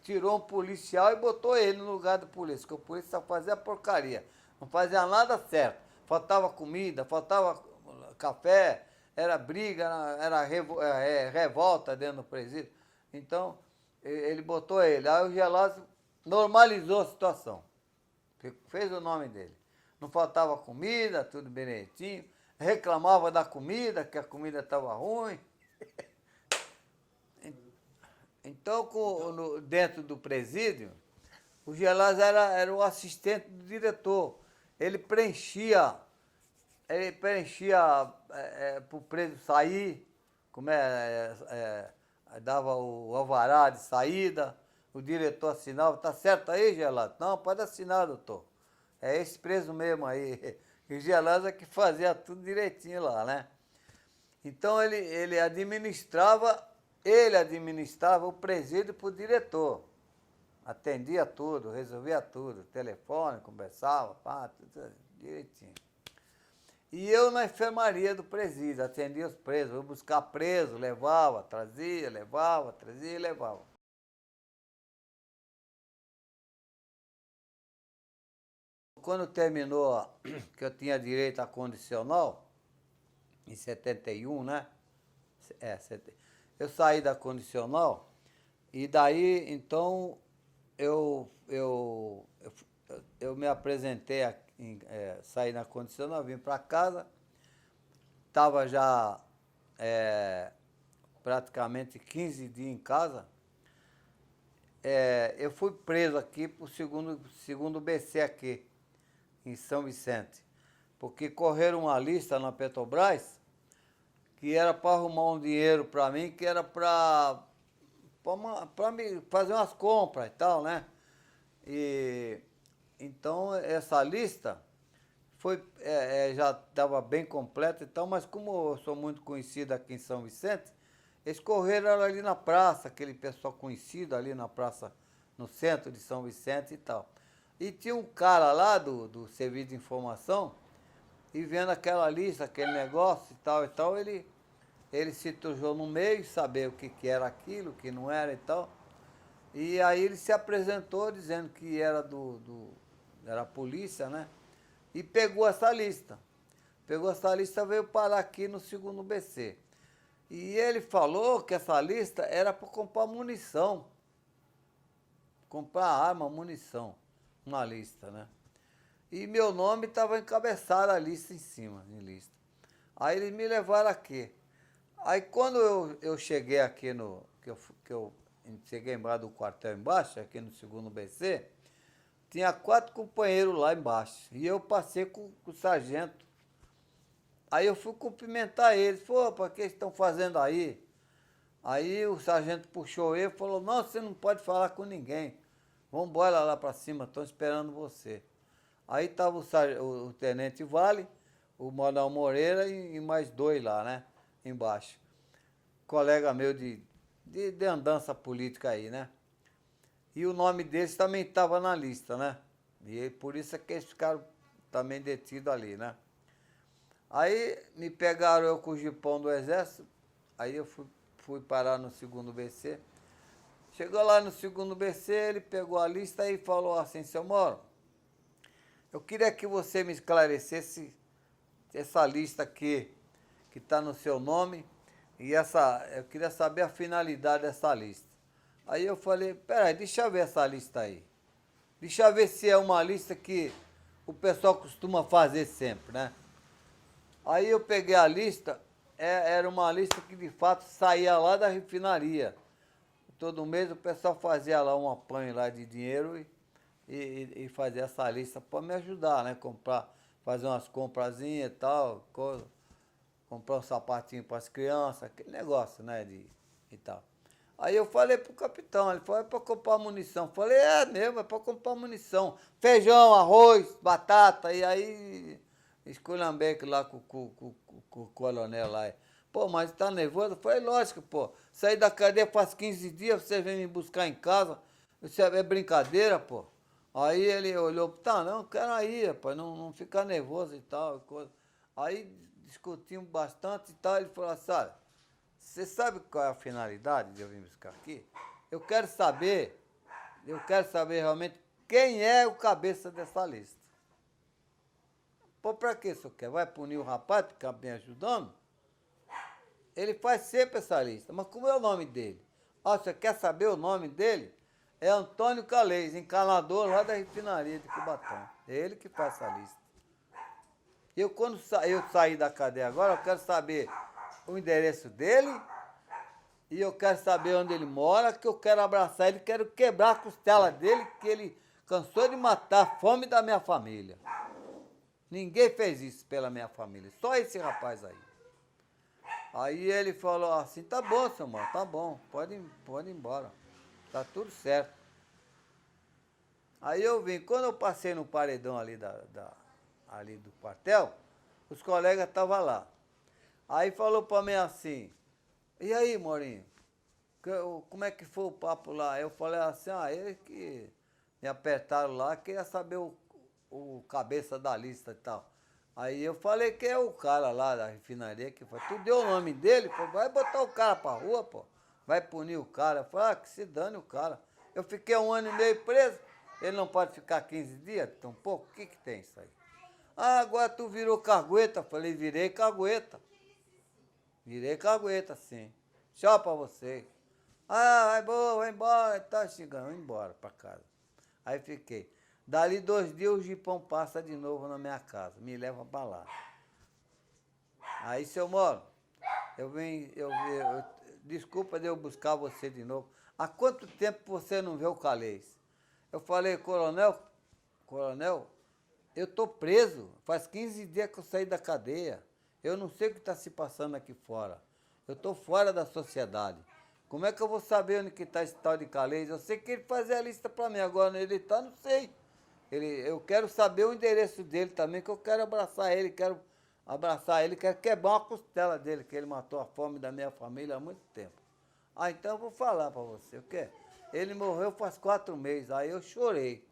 tirou um policial e botou ele no lugar do polícia, porque o polícia só fazia porcaria, não fazia nada certo. Faltava comida, faltava café, era briga, era revolta dentro do presídio. Então, ele botou ele. Aí o Gelásio normalizou a situação. Fez o nome dele. Não faltava comida, tudo bonitinho. Reclamava da comida, que a comida estava ruim. Então, dentro do presídio, o Gelásio era o assistente do diretor. Ele preenchia para o preso sair, dava o alvará de saída, o diretor assinava, tá certo aí, Gelásio? Não, pode assinar, doutor. É esse preso mesmo aí. E o Gelásio é que fazia tudo direitinho lá, né? Então ele administrava o presídio para o diretor. Atendia tudo, resolvia tudo, telefone, conversava, pá, tudo direitinho. E eu na enfermaria do presídio, atendia os presos, eu buscar preso, levava, trazia, levava, trazia e levava. Quando terminou, que eu tinha direito à condicional, em 71, né? Eu saí da condicional e daí, então, eu me apresentei, saí na condicional, vim para casa, estava já praticamente 15 dias em casa. Eu fui preso aqui para o segundo BC aqui, em São Vicente, porque correram uma lista na Petrobras que era para arrumar um dinheiro para mim, que era para me fazer umas compras e tal, né? E então essa lista já estava bem completa e tal, mas como eu sou muito conhecido aqui em São Vicente, eles correram ali na praça, aquele pessoal conhecido ali na praça, no centro de São Vicente e tal. E tinha um cara lá do serviço de informação, e vendo aquela lista, aquele negócio e tal, ele se trujou no meio, saber o que era aquilo, o que não era e tal. E aí ele se apresentou dizendo que era era a polícia, né? E pegou essa lista. Veio parar aqui no segundo BC. E ele falou que essa lista era para comprar munição. Comprar arma, munição. Uma lista, né? E meu nome estava encabeçado a lista em cima, em lista. Aí eles me levaram aqui. Aí quando eu cheguei aqui que eu cheguei embaixo do quartel embaixo, aqui no segundo BC, tinha 4 companheiros lá embaixo. E eu passei com o sargento. Aí eu fui cumprimentar eles. Pô, para que estão fazendo aí? Aí o sargento puxou ele e falou, não, você não pode falar com ninguém. Vamos embora lá para cima, estão esperando você. Aí estava o tenente Vale, o Manuel Moreira e mais 2 lá, né? Embaixo. Colega meu de andança política aí, né? E o nome deles também estava na lista, né? E por isso é que eles ficaram também detidos ali, né? Aí me pegaram eu com o jipão do exército, aí eu fui parar no segundo BC. Chegou lá no segundo BC, ele pegou a lista e falou assim, seu Moro, eu queria que você me esclarecesse essa lista aqui, que está no seu nome, e eu queria saber a finalidade dessa lista. Aí eu falei, peraí, deixa eu ver essa lista aí. Deixa eu ver se é uma lista que o pessoal costuma fazer sempre, né? Aí eu peguei a lista, era uma lista que de fato saía lá da refinaria. Todo mês o pessoal fazia lá um apanho lá de dinheiro e fazia essa lista para me ajudar, né? Fazer umas comprazinhas e tal, comprar um sapatinho para as crianças, aquele negócio, né? E tal. Aí eu falei pro capitão, ele falou, é para comprar munição. Eu falei, é mesmo, é para comprar munição. Feijão, arroz, batata, e aí esculhambei lá com o coronel lá. Pô, mas tá nervoso? Eu falei, lógico, pô. Saí da cadeia faz 15 dias, você vem me buscar em casa. Eu disse, é brincadeira, pô? Aí ele olhou, tá, não, quero aí, rapaz, não ficar nervoso e tal, coisa. Aí discutimos bastante e tal, ele falou assim, olha, você sabe qual é a finalidade de eu vir buscar aqui? Eu quero saber realmente quem é o cabeça dessa lista. Pô, pra que isso quer? Vai punir o rapaz que fica me ajudando? Ele faz sempre essa lista, mas como é o nome dele? Ó, você quer saber o nome dele? É Antônio Calês, encanador lá da refinaria de Cubatão. É ele que faz essa lista. Eu, quando eu sair da cadeia agora, eu quero saber o endereço dele e eu quero saber onde ele mora, que eu quero abraçar ele, quero quebrar a costela dele, que ele cansou de matar a fome da minha família. Ninguém fez isso pela minha família, só esse rapaz aí. Aí ele falou assim, tá bom, seu irmão, tá bom, pode ir embora. Tá tudo certo. Aí eu vim, quando eu passei no paredão ali, ali do quartel, os colegas estavam lá. Aí falou pra mim assim, e aí, Morinho, como é que foi o papo lá? Eu falei assim, eles que me apertaram lá, queria saber o cabeça da lista e tal. Aí eu falei que é o cara lá da refinaria que foi. Tu deu o nome dele? Falei, vai botar o cara pra rua, pô. Vai punir o cara. Eu falei, que se dane o cara. Eu fiquei 1 ano e meio preso. Ele não pode ficar 15 dias? Tão pouco? O que tem isso aí? Agora tu virou cagueta. Falei, virei cagueta. Virei cagueta, sim. Tchau pra você. Vai boa, vai embora. Tá xingando, vou embora pra casa. Aí fiquei. Dali 2 dias o jipão passa de novo na minha casa, me leva pra lá. Aí, seu Moro, desculpa de eu buscar você de novo. Há quanto tempo você não vê o Calês? Eu falei, coronel, eu tô preso, faz 15 dias que eu saí da cadeia. Eu não sei o que está se passando aqui fora. Eu tô fora da sociedade. Como é que eu vou saber onde que está esse tal de Calês? Eu sei que ele fazia a lista para mim, agora onde ele está, não sei. Eu quero saber o endereço dele também, que eu quero abraçar ele, quero quebrar uma costela dele, que ele matou a fome da minha família há muito tempo. Então eu vou falar para você, o quê? Ele morreu faz 4 meses, aí eu chorei.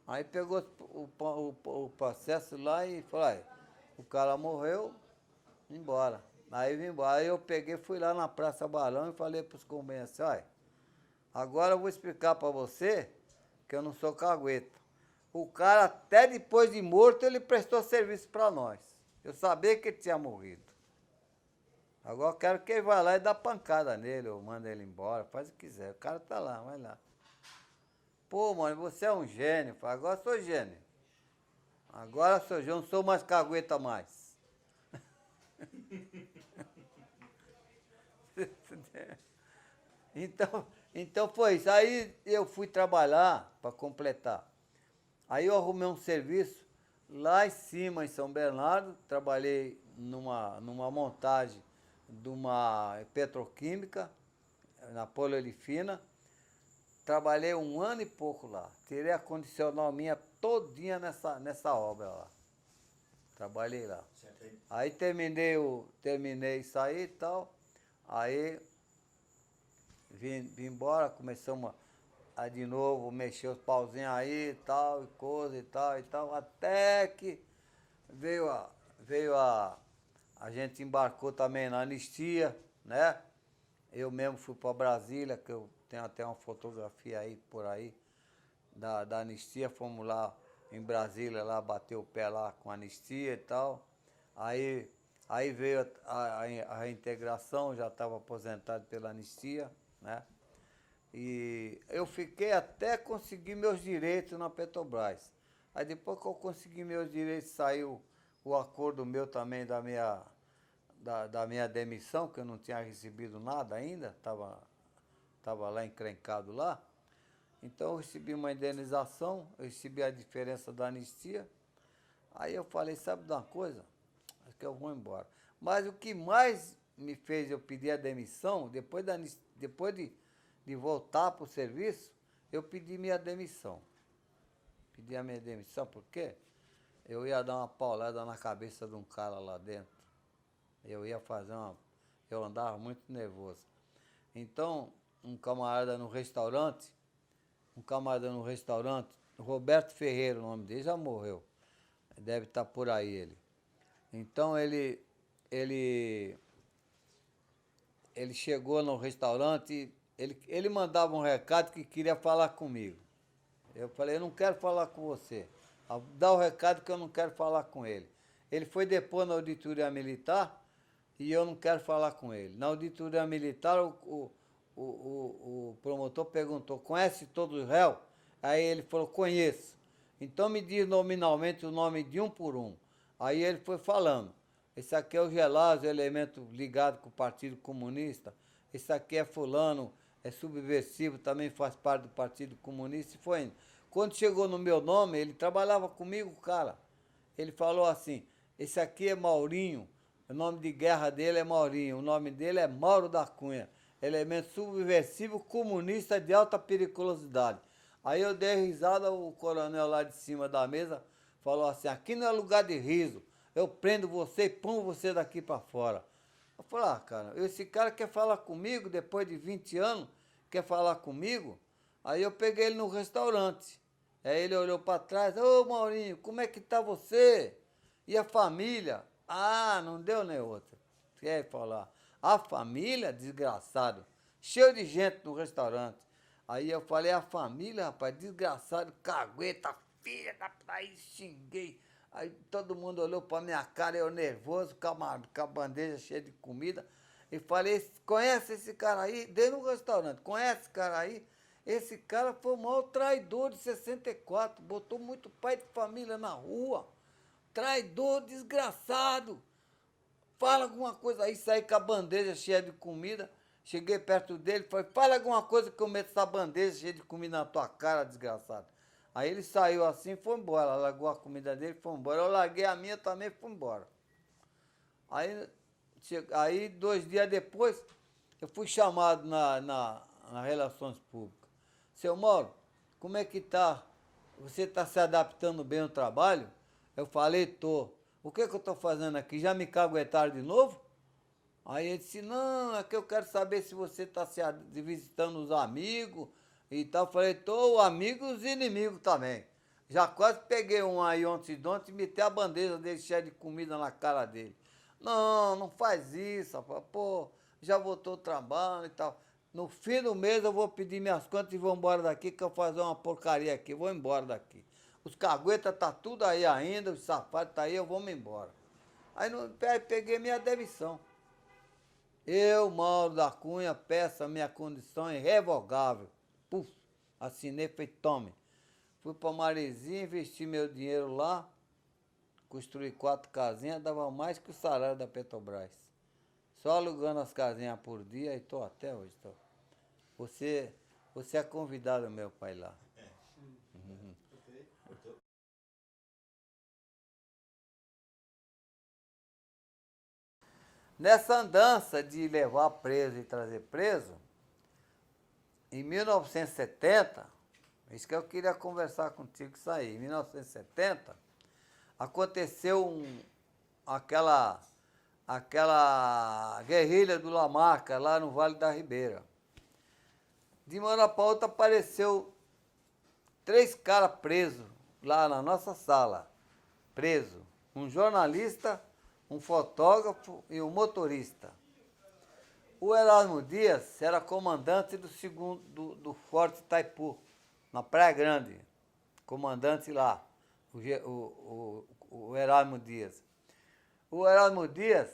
Aí pegou o processo lá e falou, o cara morreu, embora. Aí vim embora. Aí eu peguei, fui lá na Praça Barão e falei para os companheiros assim, agora eu vou explicar para você que eu não sou cagueta. O cara, até depois de morto, ele prestou serviço para nós. Eu sabia que ele tinha morrido. Agora eu quero que ele vá lá e dá pancada nele, ou manda ele embora, faz o que quiser. O cara tá lá, vai lá. Pô, mano, você é um gênio. Eu falei, agora sou gênio. Agora sou gênio, não sou mais cagueta mais. Então foi isso. Aí eu fui trabalhar para completar. Aí eu arrumei um serviço lá em cima, em São Bernardo. Trabalhei numa montagem de uma petroquímica, na Poliolefina. Trabalhei 1 ano e pouco lá. Tirei a condicional minha todinha nessa obra lá. Trabalhei lá. Aí terminei isso aí e tal. Aí vim embora, começamos a de novo mexer os pauzinhos aí e tal, e coisa e tal, até que a gente embarcou também na anistia, né? Eu mesmo fui para Brasília, que eu tenho até uma fotografia aí por aí, da anistia, fomos lá em Brasília, lá bater o pé lá com a anistia e tal. Aí veio a reintegração, já estava aposentado pela anistia, né? E eu fiquei até conseguir meus direitos na Petrobras. Aí depois que eu consegui meus direitos, saiu o acordo meu também da minha demissão, que eu não tinha recebido nada ainda, estava lá encrencado lá. Então eu recebi uma indenização, eu recebi a diferença da anistia. Aí eu falei, sabe de uma coisa? Acho que eu vou embora. Mas o que mais me fez eu pedir a demissão, depois de voltar para o serviço, eu pedi minha demissão. Pedi a minha demissão, por quê? Eu ia dar uma paulada na cabeça de um cara lá dentro. Eu andava muito nervoso. Então, um camarada no restaurante, Roberto Ferreira, o nome dele, já morreu. Deve estar por aí ele. Então ele chegou no restaurante, ele mandava um recado que queria falar comigo. Eu falei, eu não quero falar com você. Dá o recado que eu não quero falar com ele. Ele foi depor na auditoria militar e eu não quero falar com ele. Na auditoria militar, o promotor perguntou, conhece todos os réus? Aí ele falou, conheço. Então me diz nominalmente o nome de um por um. Aí ele foi falando. Esse aqui é o Gelásio, elemento ligado com o Partido Comunista. Esse aqui é fulano, é subversivo, também faz parte do Partido Comunista. E foi indo. Quando chegou no meu nome, ele trabalhava comigo, cara. Ele falou assim, esse aqui é Maurinho, o nome de guerra dele é Maurinho, o nome dele é Mauro da Cunha, elemento subversivo comunista de alta periculosidade. Aí eu dei risada, o coronel lá de cima da mesa falou assim, aqui não é lugar de riso, eu prendo você e ponho você daqui para fora. Eu falei, cara, esse cara quer falar comigo depois de 20 anos, quer falar comigo? Aí eu peguei ele no restaurante. Aí ele olhou para trás, ô Maurinho, como é que tá você? E a família? Ah, não deu nem outra. Quer falar? A família, desgraçado, cheio de gente no restaurante. Aí eu falei, a família, rapaz, desgraçado, cagueta, filha da... Aí xinguei. Aí todo mundo olhou pra minha cara, eu nervoso, com a bandeja cheia de comida. E falei, conhece esse cara aí? Dei no restaurante, conhece esse cara aí? Esse cara foi o maior traidor de 64, botou muito pai de família na rua. Traidor, desgraçado. Fala alguma coisa aí, saí com a bandeja cheia de comida. Cheguei perto dele, falei, fala alguma coisa que eu meto essa bandeja cheia de comida na tua cara, desgraçado. Aí ele saiu assim e foi embora, largou a comida dele e foi embora. Eu larguei a minha também e fui embora. Aí 2 dias depois, eu fui chamado na Relações Públicas. Seu Mauro, como é que tá? Você está se adaptando bem ao trabalho? Eu falei, tô. O que eu estou fazendo aqui? Já me caguetaram de novo? Aí ele disse, não, é que eu quero saber se você está se visitando os amigos e tal. Eu falei, tô, amigos e inimigos também. Já quase peguei um aí ontem e meti a bandeja dele cheia de comida na cara dele. Não, não faz isso, rapaz. Pô, já voltou o trabalho e tal. No fim do mês eu vou pedir minhas contas e vou embora daqui, que eu vou fazer uma porcaria aqui. Vou embora daqui. Os caguetas tá tudo aí ainda, os safados tá aí, eu vou me embora. Aí peguei minha demissão. Eu, Mauro da Cunha, peço a minha condição irrevogável. Puf, assinei, feito tome. Fui para Maresia, investi meu dinheiro lá, construí 4 casinhas, dava mais que o salário da Petrobras. Só alugando as casinhas por dia e estou até hoje. Tô. Você é convidado, meu pai, lá. Uhum. Nessa andança de levar preso e trazer preso, em 1970, isso que eu queria conversar contigo, isso aí, em 1970, aconteceu aquela guerrilha do Lamarca, lá no Vale da Ribeira. De uma hora para outra apareceu 3 caras presos lá na nossa sala, preso. Um jornalista, um fotógrafo e um motorista. O Erasmo Dias era comandante do Forte Itaipu, na Praia Grande. Comandante lá, o Erasmo Dias. O Erasmo Dias,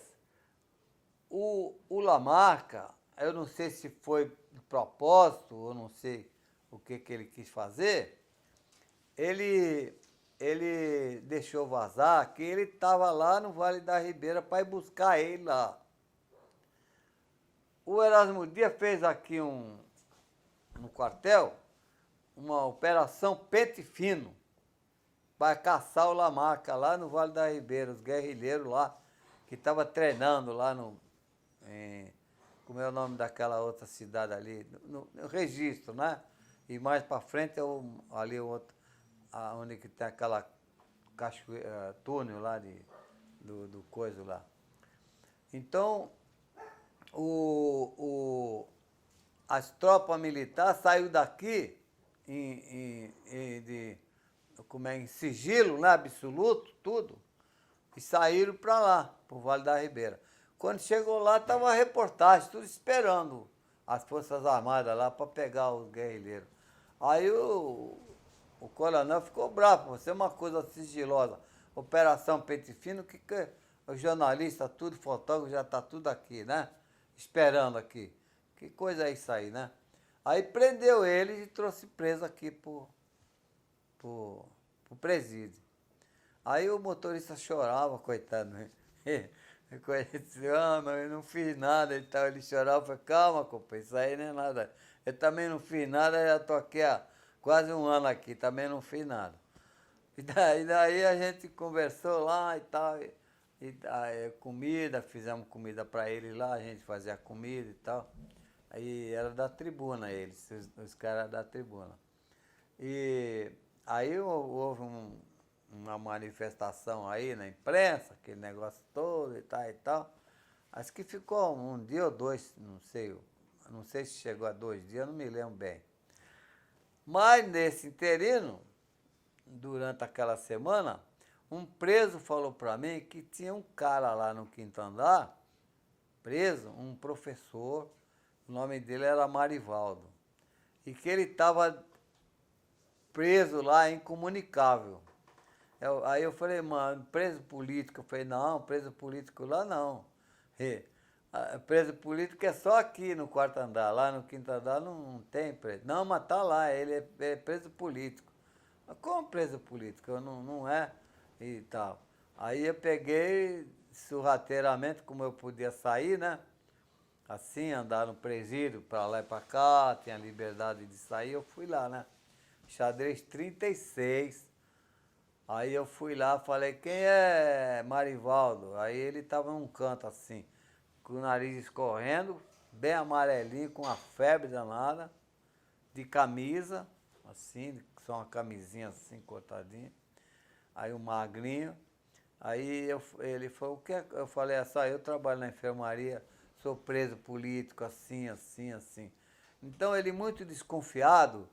o Lamarca, eu não sei se foi de propósito, ou não sei o que ele quis fazer, ele deixou vazar que ele estava lá no Vale da Ribeira para ir buscar ele lá. O Erasmo Dias fez aqui no quartel uma operação pente fino para caçar o Lamarca lá no Vale da Ribeira, os guerrilheiros lá, que estavam treinando lá como é o nome daquela outra cidade ali, no Registro, né? E mais para frente é ali o outro, onde que tem aquela túnel lá do coisa lá. Então, as tropas militares saíram daqui em sigilo, né, absoluto, tudo, e saíram para lá, para o Vale da Ribeira. Quando chegou lá, estava a reportagem, tudo esperando as Forças Armadas lá para pegar os guerrilheiros. Aí o coronel ficou bravo, você é uma coisa sigilosa, Operação Pente Fino, que os jornalistas, tudo, fotógrafo, já está tudo aqui, né? Esperando aqui. Que coisa é isso aí, né? Aí prendeu eles e trouxe preso aqui pro presídio. Aí o motorista chorava, coitado, né? Eu não fiz nada e tal. Ele chorava, eu falei, calma, companheiro, isso aí não é nada. Eu também não fiz nada, já tô aqui há quase um ano aqui, também não fiz nada. E daí a gente conversou lá e tal, comida, fizemos comida para eles lá, a gente fazia comida e tal. Aí era da tribuna eles, os caras da tribuna. E aí houve uma manifestação aí na imprensa, aquele negócio todo e tal e tal. Acho que ficou um dia ou dois, não sei se chegou a 2 dias, não me lembro bem. Mas nesse interino, durante aquela semana, um preso falou para mim que tinha um cara lá no quinto andar, preso, um professor, o nome dele era Marivaldo, e que ele estava preso lá, incomunicável. Aí eu falei, mano, preso político? Eu falei, não, preso político lá não. Preso político é só aqui no quarto andar, lá no quinto andar não tem preso. Não, mas tá lá, ele é preso político. Mas como preso político? Eu não é e tal. Aí eu peguei sorrateiramente, como eu podia sair, né? Assim, andar no presídio, para lá e para cá, tinha liberdade de sair, eu fui lá, né? Xadrez 36. Aí eu fui lá, falei, quem é Marivaldo? Aí ele estava num canto assim, com o nariz escorrendo, bem amarelinho, com uma febre danada, de camisa, assim, só uma camisinha assim, cortadinha. Aí um magrinho. Aí ele falou, o que é? Eu falei, só eu trabalho na enfermaria, sou preso político, assim, assim, assim. Então ele muito desconfiado,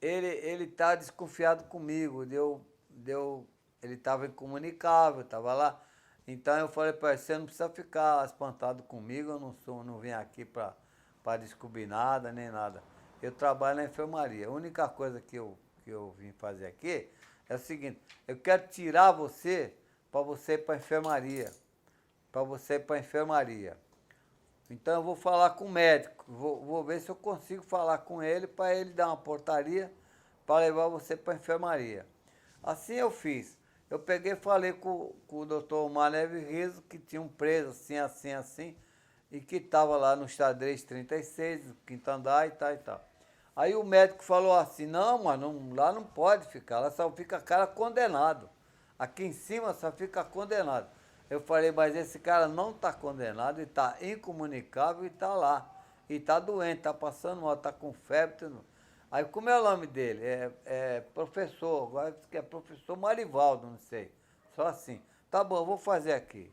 ele tá desconfiado comigo, ele estava incomunicável, estava lá. Então eu falei para ele, você não precisa ficar espantado comigo, eu não vim aqui para descobrir nada, nem nada. Eu trabalho na enfermaria. A única coisa que eu vim fazer aqui é o seguinte, eu quero tirar você para você ir para a enfermaria. Para você ir para a enfermaria. Então eu vou falar com o médico, vou ver se eu consigo falar com ele para ele dar uma portaria para levar você para a enfermaria. Assim eu fiz. Eu peguei e falei com o doutor Omar Neves Riso, que tinha um preso assim, assim, assim, e que estava lá no xadrez 36, no quinto andar e tal e tal. Aí o médico falou assim, não, mano, lá não pode ficar, lá só fica cara condenado. Aqui em cima só fica condenado. Eu falei, mas esse cara não está condenado, ele está incomunicável e está lá. E está doente, está passando mal, está com febre. Tudo. Aí como é o nome dele? É professor, agora que é professor Marivaldo, não sei. Só assim. Tá bom, eu vou fazer aqui.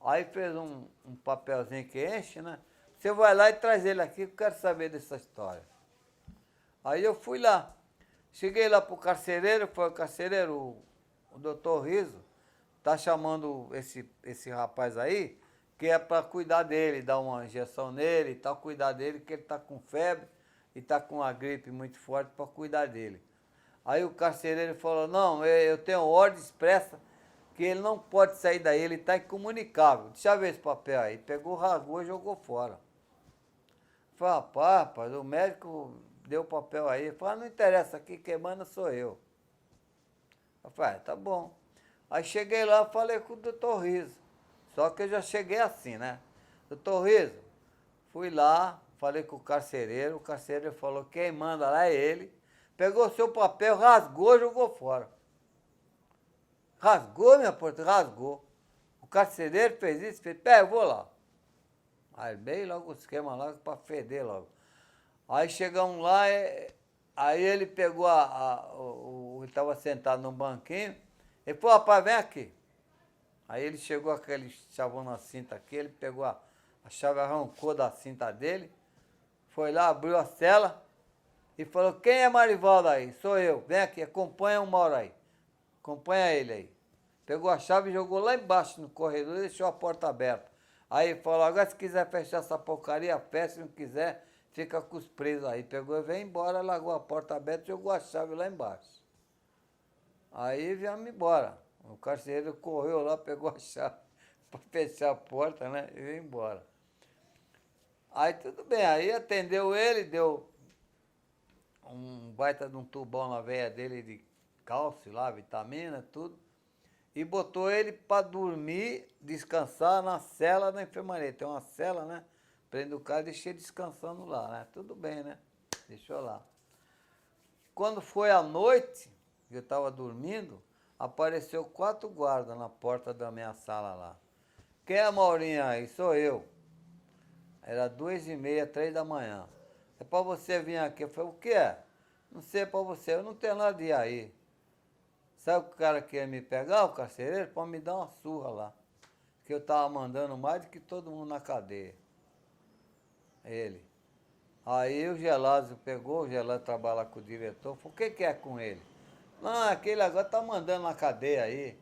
Aí fez um papelzinho que enche, né? Você vai lá e traz ele aqui, que eu quero saber dessa história. Aí eu fui lá. Cheguei lá pro carcereiro, foi o carcereiro, o doutor Riso, tá chamando esse rapaz aí, que é para cuidar dele, dar uma injeção nele e tal, cuidar dele, que ele tá com febre e tá com uma gripe muito forte para cuidar dele. Aí o carcereiro falou, não, eu tenho ordem expressa que ele não pode sair daí, ele tá incomunicável. Deixa eu ver esse papel aí. Pegou, rasgou e jogou fora. Falei, rapaz, o médico deu o papel aí. Ele falou, não interessa, aqui quem manda sou eu. Eu falei, tá bom. Aí cheguei lá, falei com o doutor Riso. Só que eu já cheguei assim, né? Doutor Riso, fui lá, falei com o carcereiro falou, quem manda lá é ele. Pegou seu papel, rasgou e jogou fora. Rasgou, minha porta, rasgou. O carcereiro fez isso, fez, eu vou lá. Aí bem logo o esquema lá para feder logo. Aí chegamos lá, aí ele pegou ele estava sentado num banquinho, ele falou, rapaz, vem aqui. Aí ele chegou aquele chavão na cinta aqui, ele pegou a chave, arrancou da cinta dele, foi lá, abriu a cela e falou, quem é Marivaldo aí? Sou eu, vem aqui, acompanha o Mauro aí. Acompanha ele aí. Pegou a chave e jogou lá embaixo no corredor e deixou a porta aberta. Aí falou, agora se quiser fechar essa porcaria, fecha, se não quiser, fica com os presos aí. Pegou e veio embora, largou a porta aberta e jogou a chave lá embaixo. Aí viemos embora. O carcereiro correu lá, pegou a chave para fechar a porta, né? E veio embora. Aí tudo bem, aí atendeu ele, deu um baita de um tubão na veia dele de cálcio lá, vitamina, tudo. E botou ele para dormir, descansar na cela da enfermaria. Tem uma cela, né? Prende o cara e deixa ele descansando lá, né? Tudo bem, né? Deixou lá. Quando foi à noite, eu estava dormindo, apareceu 4 guardas na porta da minha sala lá. Quem é a Maurinha aí? Sou eu. Era 2h30, 3 da manhã. É para você vir aqui. Eu falei, o que é? Não sei, é para você. Eu não tenho nada de ir aí. Sabe o que o cara queria me pegar, o carcereiro? Para me dar uma surra lá. Que eu tava mandando mais do que todo mundo na cadeia. Ele. Aí o Gelásio pegou, o Gelásio trabalha com o diretor, falou, o que é com ele? Não, aquele agora tá mandando na cadeia aí.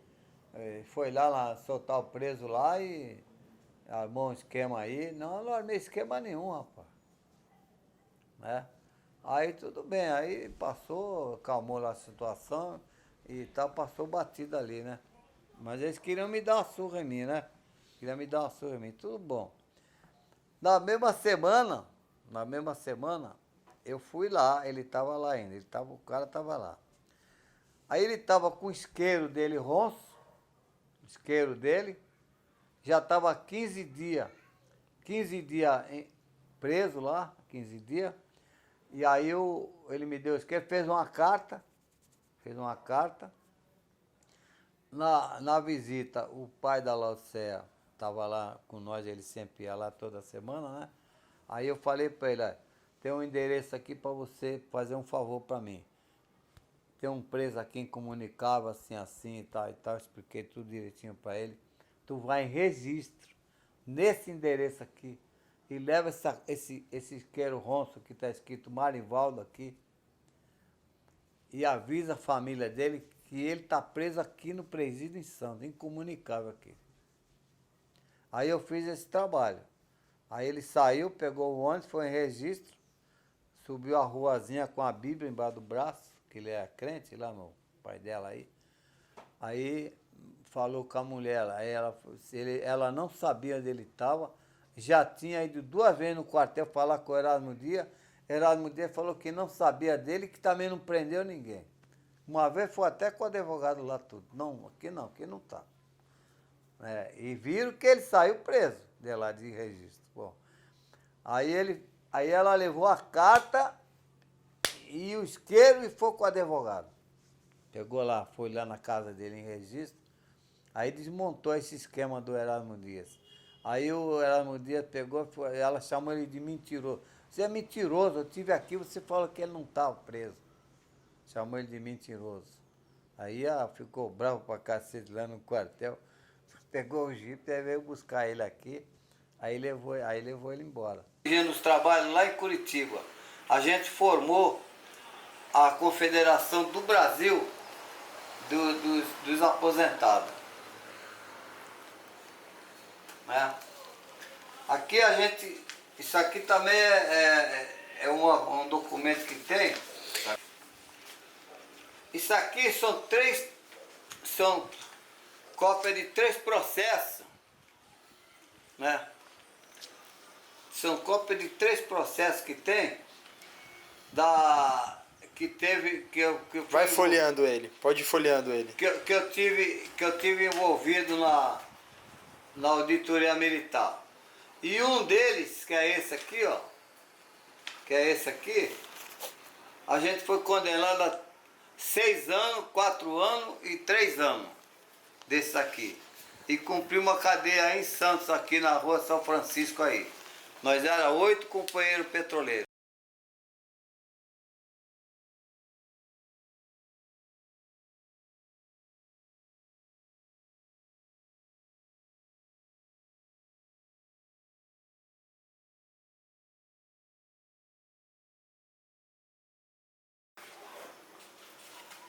Foi lá soltar o preso lá e armou um esquema aí. Não, eu não armei esquema nenhum, rapaz. Né? Aí tudo bem, aí passou, calmou lá a situação e tal, passou batida ali, né? Mas eles queriam me dar uma surra em mim, né? Queriam me dar uma surra em mim, tudo bom. Na mesma semana, eu fui lá, ele estava lá ainda, o cara estava lá. Aí ele estava com o isqueiro dele ronço, isqueiro dele, já estava 15 dias preso lá, 15 dias. E aí ele me deu o isqueiro, fez uma carta. Na visita, o pai da Laudicea estava lá com nós, ele sempre ia lá toda semana, né? Aí eu falei para ele, tem um endereço aqui para você fazer um favor para mim. Tem um preso aqui incomunicável, assim e tal, expliquei tudo direitinho para ele. Tu vai em registro, nesse endereço aqui, e leva esse isqueiro ronço que está escrito Marivaldo aqui, e avisa a família dele que ele está preso aqui no presídio em Santos, incomunicável aqui. Aí eu fiz esse trabalho. Aí ele saiu, pegou o ônibus, foi em registro, subiu a ruazinha com a Bíblia embaixo do braço, que ele é crente lá, meu pai dela aí. Aí falou com a mulher, aí ela não sabia onde ele estava, já tinha ido 2 vezes no quartel falar com o Erasmo Dias falou que não sabia dele, que também não prendeu ninguém. Uma vez foi até com o advogado lá tudo. Não, aqui não tá. E viram que ele saiu preso de lá de registro. Bom, aí ela levou a carta e o isqueiro e foi com o advogado. Pegou lá, foi lá na casa dele em registro, aí desmontou esse esquema do Erasmo Dias. Aí o Erasmo Dias pegou, ela chamou ele de mentiroso. Você é mentiroso, eu estive aqui, você falou que ele não estava preso. Chamou ele de mentiroso. Aí ficou bravo pra cacete lá no quartel, pegou o jipe e veio buscar ele aqui, aí levou ele embora. Nos trabalhos lá em Curitiba, a gente formou a Confederação do Brasil dos Aposentados. Né? Aqui isso aqui também é um documento que tem. Isso aqui são cópia de 3 processos, né? São cópia de 3 processos que tem, Vai folheando ele, pode ir folheando ele. Que eu tive envolvido na auditoria militar. E um deles, que é esse aqui, ó, a gente foi condenado a 6 anos, 4 anos e 3 anos desses aqui. E cumpri uma cadeia aí em Santos, aqui na rua São Francisco aí. Nós era 8 companheiros petroleiros.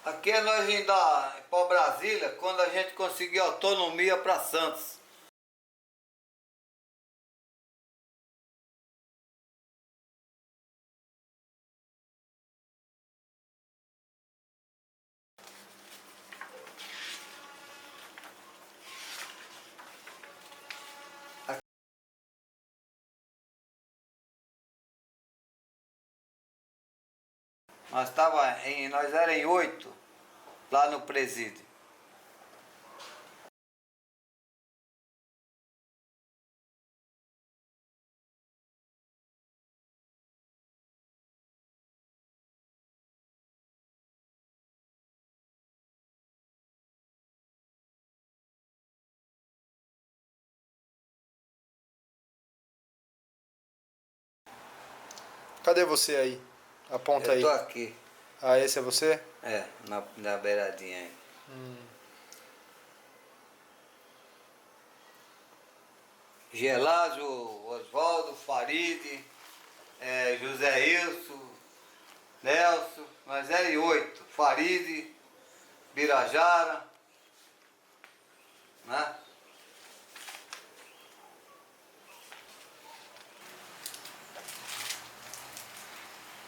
Aqui é nós indo para Brasília quando a gente conseguir autonomia para Santos. Nós era em 8 lá no presídio. Cadê você aí? Aponta aí. Eu tô aqui. Ah, esse é você? É, na beiradinha aí. Gelásio, Oswaldo, Farid, José Ilso, Nelson, nós era em 8. Farid, Birajara, né?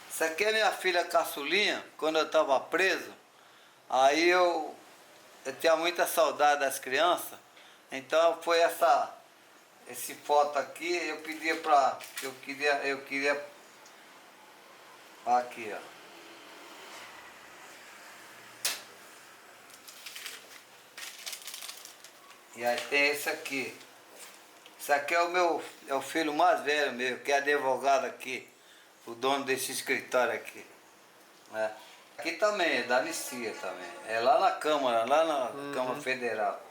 Essa aqui é minha filha caçulinha, quando eu estava preso, aí eu tinha muita saudade das crianças, então foi esse foto aqui, eu pedia pra. Eu queria. Aqui, ó. E aí tem esse aqui. Esse aqui é o filho mais velho meu, que é advogado aqui, o dono desse escritório aqui. Né? Aqui também, é da anistia também. É lá na Câmara, lá na Câmara Federal.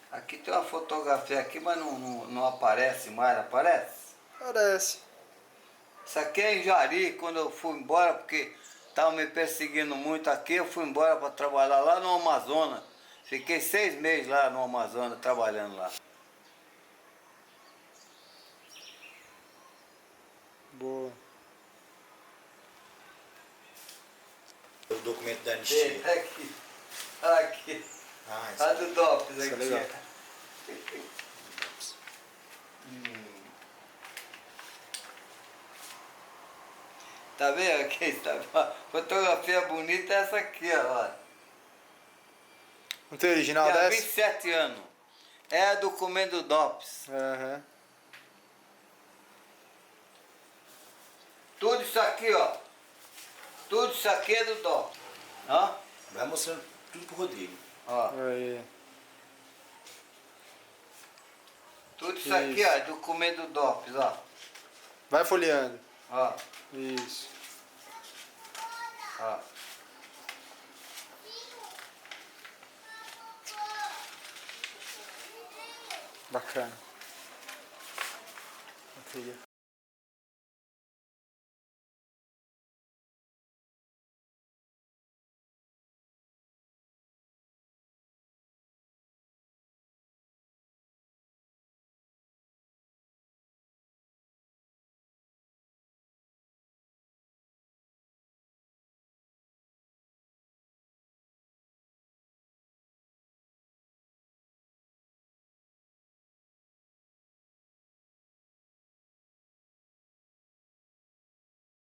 Aqui tem uma fotografia aqui, mas não aparece mais, aparece? Parece. Isso aqui é em Jari, quando eu fui embora, porque estavam me perseguindo muito aqui, eu fui embora para trabalhar lá no Amazonas. Fiquei 6 meses lá no Amazonas, trabalhando lá. Boa. O documento da anistia. Aqui, aqui. Ah, isso A do DOPS Isso é aqui. legal. Tá vendo aqui? Fotografia bonita é essa aqui, ó. Não tem original Tinha dessa? 27 anos. É documento do DOPS. Aham. Tudo isso aqui, ó. Tudo isso aqui é do DOPS. Ó. vai mostrando tudo pro Rodrigo. Ó. Aí. Tudo isso aqui, ó, é documento do DOPS, ó. Vai folheando. Ó. Isso. Ó. Bacana. Ok.